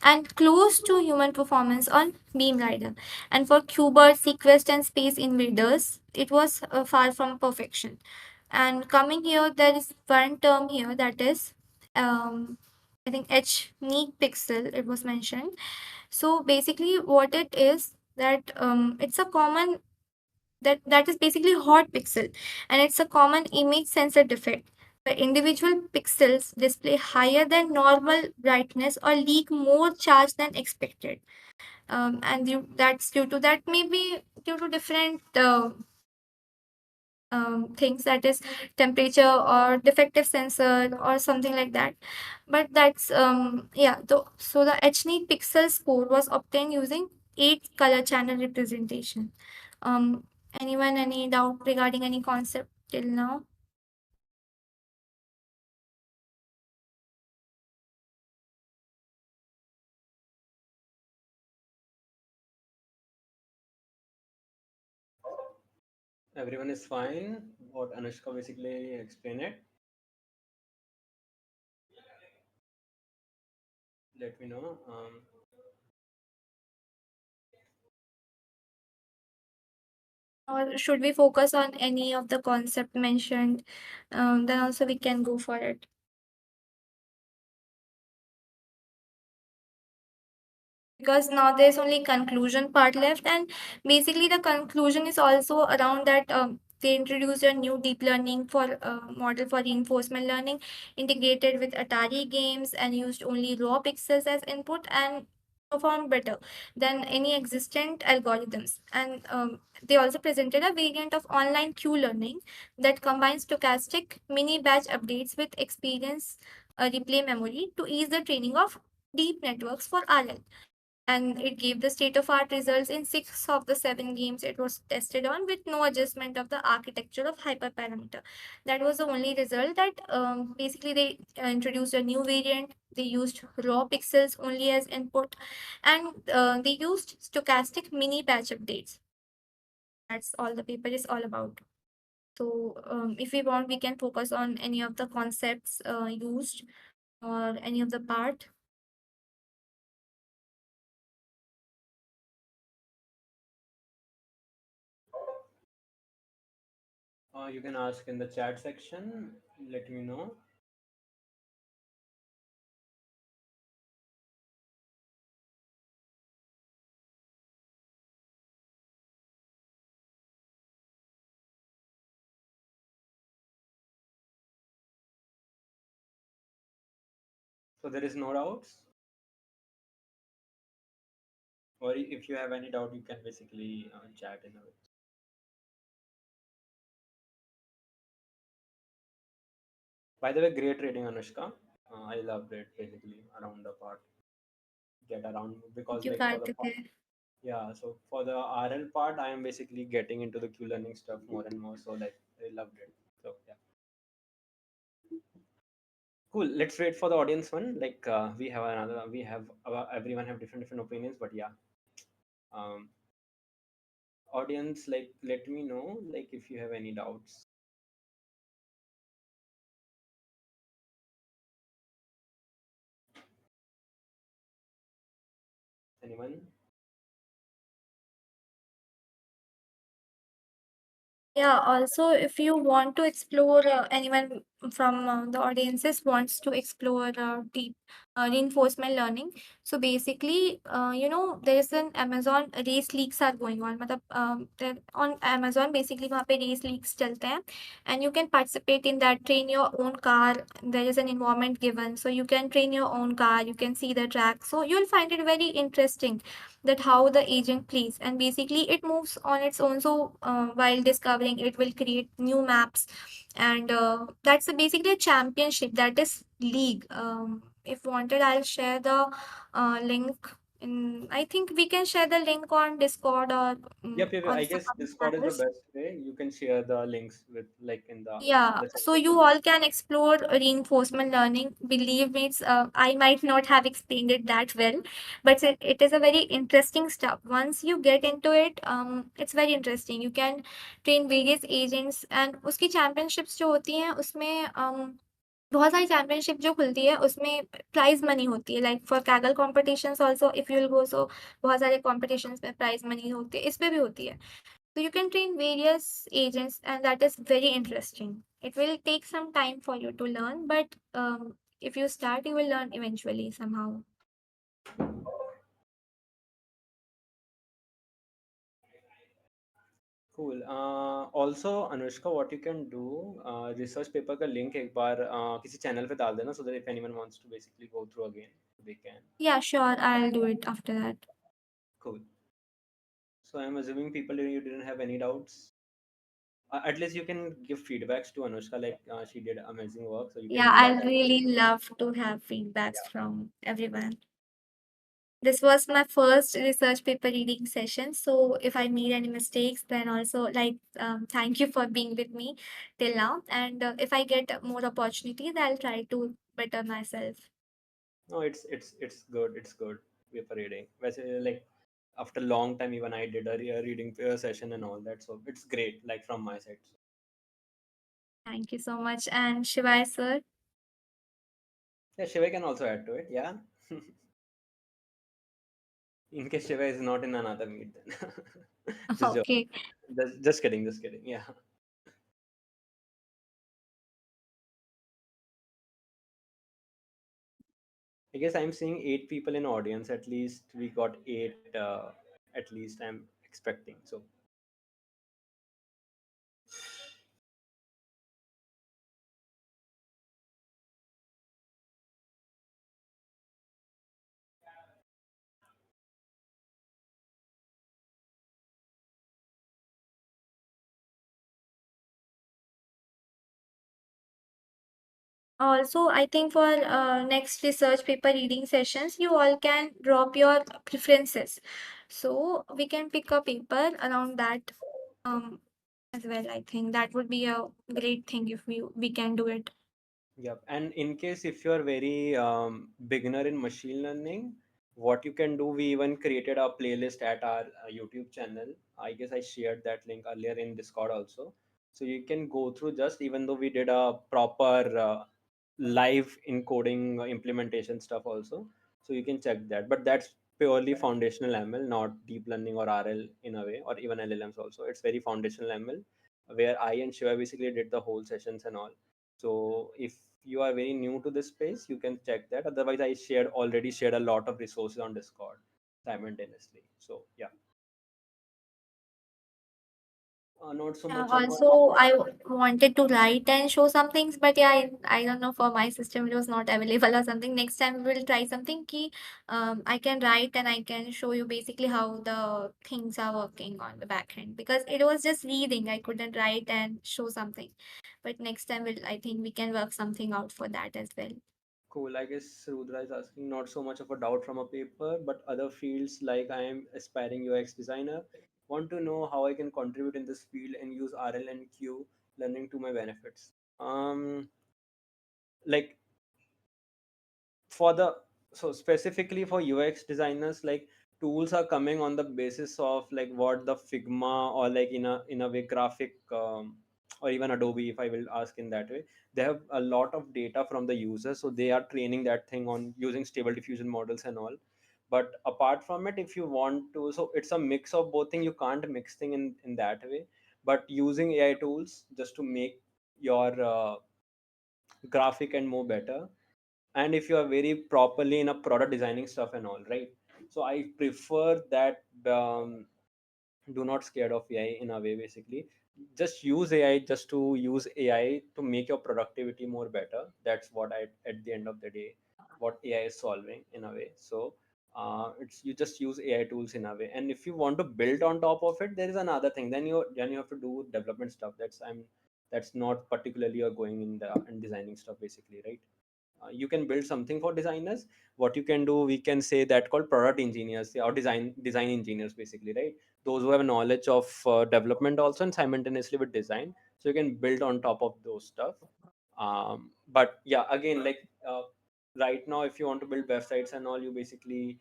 and close to human performance on Beam Rider. And for Qbert, Sequest, and Space Invaders, it was far from perfection. And coming here, there is one term here that is, I think H neat pixel. It was mentioned. So basically, what it is that it's a common that is basically hot pixel, and it's a common image sensor defect where individual pixels display higher than normal brightness or leak more charge than expected. That's due to that maybe due to different things, that is temperature or defective sensor or something like that. But that's so the HNEAT pixel score was obtained using 8 color channel representation. um Anyone any doubt regarding any concept till now? Everyone is fine. What Anushka basically explained it. Let me know. Or should we focus on any of the concept mentioned? Then also we can go for it. Because now there's only conclusion part left, and basically the conclusion is also around that they introduced a new deep learning for model for reinforcement learning integrated with Atari games and used only raw pixels as input and performed better than any existent algorithms. And they also presented a variant of online Q learning that combines stochastic mini batch updates with experience replay memory to ease the training of deep networks for RL. And it gave the state of art results in 6 of the 7 games it was tested on with no adjustment of the architecture of hyperparameter. That was the only result that basically they introduced a new variant. They used raw pixels only as input, and they used stochastic mini batch updates. That's all the paper is all about. So if we want, we can focus on any of the concepts used or any of the part. You can ask in the chat section. Let me know. So there is no doubts, or if you have any doubt, you can basically chat in a way. By the way, great reading, Anushka. I loved it basically around the part, get around because Thank you, like for the part, Karthik. yeah. So for the RL part, I am basically getting into the Q learning stuff more and more. So like I loved it. So yeah, cool. Let's wait for the audience one. Like we have another, we have everyone have different opinions, but yeah. Um, Audience, like let me know like if you have any doubts. Anyone? Yeah, also, if you want to explore, anyone from the audiences wants to explore deep reinforcement learning. So basically, there is an Amazon race leaks are going on. मतलब there on Amazon basically वहाँ पे race leaks चलते हैं, and you can participate in that. Train your own car. There is an environment given, so you can train your own car. You can see the track. So you'll find it very interesting that how the agent plays, and basically it moves on its own. So while discovering, it will create new maps, and that's basically a championship, that is league. If wanted, I'll share the link. I think we can share the link on Discord or Yep. on I some guess other Discord is the channels. best way. You can share the links with like in Yeah, the chat so section. you all can explore reinforcement learning. Believe me, I might not have explained it that well, but it is a very interesting stuff. Once you get into it, it's very interesting. You can train various agents, and उसकी championships जो होती हैं उसमें बहुत सारी championship जो खुलती है उसमें प्राइज मनी होती है, like for Kaggle competitions also if you will go, so बहुत सारे कॉम्पिटिशन्स में प्राइज मनी होती है, इसमें भी होती है. So you can train various agents, and that is very interesting. It will take some time for you to learn, but if you start, you will learn eventually somehow. Cool. Also Anushka, what you can do, research paper का link एक बार किसी channel पे डाल देना, so that if anyone wants to basically go through again, they can. Yeah, sure. I'll do it after that. Cool. So I'm assuming people you didn't have any doubts. At least you can give feedbacks to Anushka, like she did amazing work, so you can Yeah, do that. I'll really love to have feedbacks Yeah. from everyone. This was my first research paper reading session. So if I made any mistakes, then also like thank you for being with me till now. And if I get more opportunities, I'll try to better myself. No, it's good. It's good. Paper reading. वैसे like after a long time, even I did a reading session and all that, so it's great. Like from my side. Thank you so much. And Shivai sir. Yeah, Shiva can also add to it. Yeah. In case Shiva is not in another meet, then just joke. Okay. Just kidding. Just kidding. Yeah. I guess I'm seeing 8 people in audience. At least we got eight. At least I'm expecting. So Also, I think for next research paper reading sessions, you all can drop your preferences. So we can pick a paper around that um, as well. I think that would be a great thing if we can do it. yep. And in case if you are very beginner in machine learning, what you can do, we even created a playlist at our YouTube channel. I guess I shared that link earlier in Discord also. So you can go through, just even though we did a proper live encoding implementation stuff also. So you can check that. But that's purely foundational ML, not deep learning or RL in a way, or even LLMs also. It's very foundational ML. where I and Shiva basically did the whole sessions and all. So if you are very new to this space, you can check that. Otherwise, I already shared a lot of resources on Discord simultaneously. So yeah, not so Yeah, much of a also, wanted to write and show some things, but yeah, I don't know, for my system it was not available or something. Next time we will try something key. I can write and I can show you basically how the things are working on the back end, because it was just reading. I couldn't write and show something. But next time I think we can work something out for that as well. cool. I guess Rudra is asking not so much of a doubt from a paper, but other fields like I am aspiring UX designer. Want to know how I can contribute in this field and use RL and Q learning to my benefits. Like for the so specifically for UX designers, like tools are coming on the basis of like what the Figma or like in a way graphic or even Adobe, if I will ask in that way, they have a lot of data from the user, so they are training that thing on using stable diffusion models and all. But apart from it, if you want to, so it's a mix of both things. You can't mix thing in that way, but using AI tools just to make your graphic and more better. And if you are very properly in a product designing stuff and all, right? So I prefer that do not scared of AI in a way. Basically, just use AI just to use AI to make your productivity more better. That's what I, at the end of the day, what AI is solving in a way. So it's, you just use AI tools in a way. And if you want to build on top of it, there is another thing, then you have to do development stuff. That's not particularly you're going in the and designing stuff basically, right? You can build something for designers. What you can do, we can say that called product engineers or design engineers basically, right? Those who have knowledge of development also and simultaneously with design, so you can build on top of those stuff. But yeah, again, like right now, if you want to build websites and all, you basically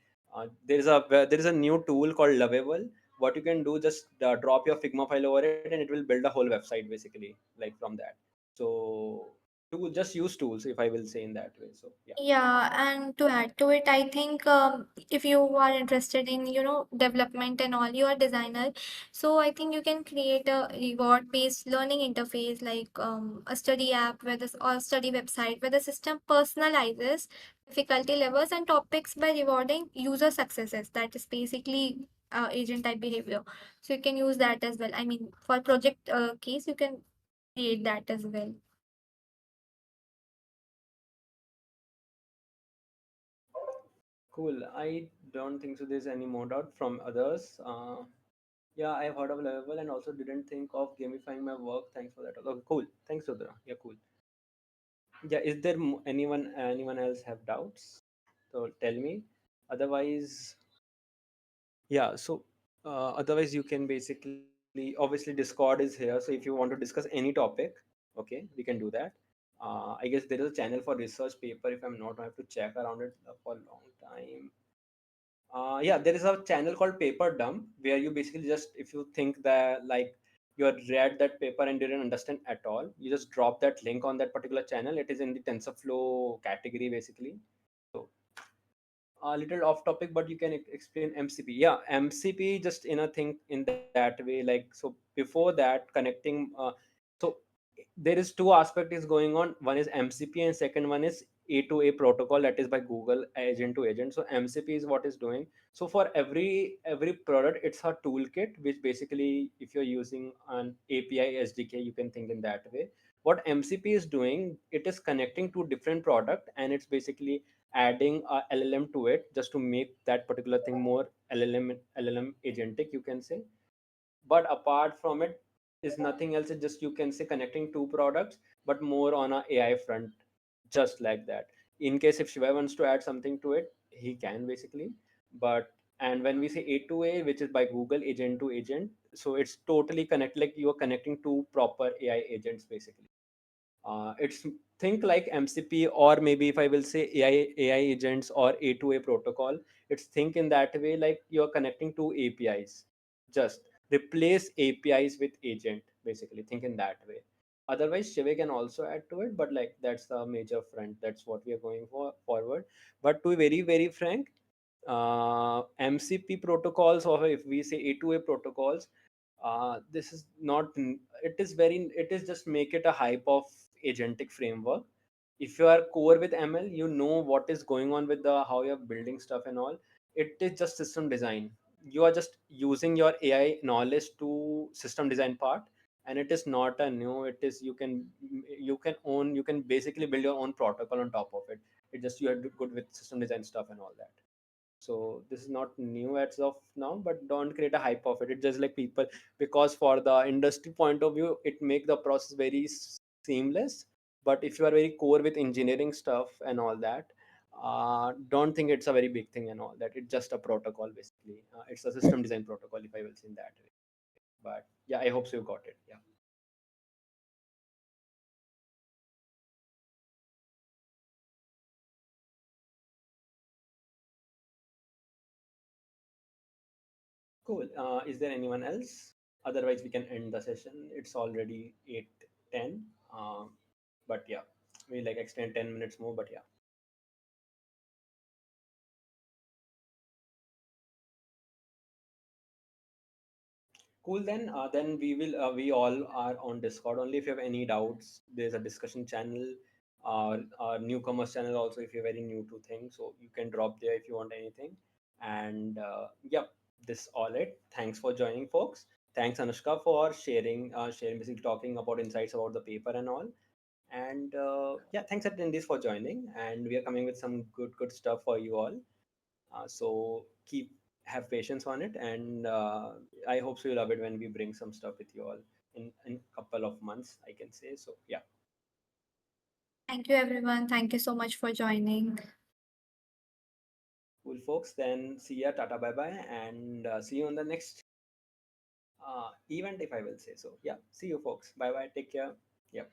there is a new tool called Lovable. What you can do, just drop your Figma file over it and it will build a whole website basically, like from that. So to just use tools, if I will say in that way. So yeah. Yeah, and to add to it, I think if you are interested in, development and all, you are designer. So I think you can create a reward-based learning interface like a study app or study website where the system personalizes difficulty levels and topics by rewarding user successes. That is basically agent type behavior. So you can use that as well. I mean, for project case, you can create that as well. Cool. I don't think so there's any more doubt from others. Yeah, I've heard of Level and also didn't think of gamifying my work. Thanks for that. Okay, cool. Thanks, Rudra. Yeah, cool. Yeah, is there anyone else have doubts? So tell me. Otherwise, yeah. So otherwise, you can basically, obviously, Discord is here. So if you want to discuss any topic, okay, we can do that. I guess there is a channel for research paper. If I'm not, I have to check around it for a long time. Yeah, there is a channel called Paper Dump where you basically just, if you think that like you had read that paper and didn't understand at all, you just drop that link on that particular channel. It is in the TensorFlow category basically. So a little off topic, but you can explain MCP. Yeah, MCP just in a thing in that way. Like, so before that, connecting. So there is two aspect is going on. One is MCP, and second one is A2A protocol, that is by Google agent to agent. So MCP is what is doing. So for every product, it's a toolkit which basically, if you're using an API SDK, you can think in that way. What MCP is doing, it is connecting to different product, and it's basically adding a LLM to it just to make that particular thing more LLM agentic, you can say. But apart from it is nothing else. It's just, you can say, connecting two products, but more on a AI front, just like that. In case if Shiva wants to add something to it, he can basically. But and when we say A2A, which is by Google agent to agent, so it's totally connect, like you are connecting two proper AI agents basically. It's think like MCP, or maybe if I will say AI agents or A2A protocol, it's think in that way, like you're connecting two APIs. Just replace APIs with agent, basically. Think in that way. Otherwise, Shiva can also add to it, but like that's the major front. That's what we are going for forward. But to be very, very frank, MCP protocols, or if we say A2A protocols, this is not it is just make it a hype of agentic framework. If you are core with ML, you know what is going on with the how you're building stuff and all. It is just system design. You are just using your AI knowledge to system design part, and it is not a new. It is you can basically build your own protocol on top of it. It just you are good with system design stuff and all that. So this is not new as of now, but don't create a hype of it. It's just like people, because for the industry point of view, it make the process very seamless. But if you are very core with engineering stuff and all that, don't think it's a very big thing and all that. It's just a protocol basically. It's a system design protocol, if I will say in that way. But yeah, I hope so you got it. Yeah. Cool. Is there anyone else? Otherwise, we can end the session. It's already 8:10. But yeah, we like extend 10 minutes more. But yeah, cool. Then we will. We all are on Discord only. If you have any doubts, there's a discussion channel, our newcomers channel also. If you're very new to things, so you can drop there if you want anything. And yeah, this all it. Thanks for joining, folks. Thanks Anushka for sharing basically talking about insights about the paper and all. And yeah, thanks attendees for joining. And we are coming with some good stuff for you all. So keep have patience on it, and I hope so you love it when we bring some stuff with you all in couple of months, I can say. So yeah, Thank you, everyone. Thank you so much for joining. cool folks. Then see ya, tata, bye bye, and see you on the next event, if I will say so. Yeah, see you folks. Bye bye. Take care. Yep.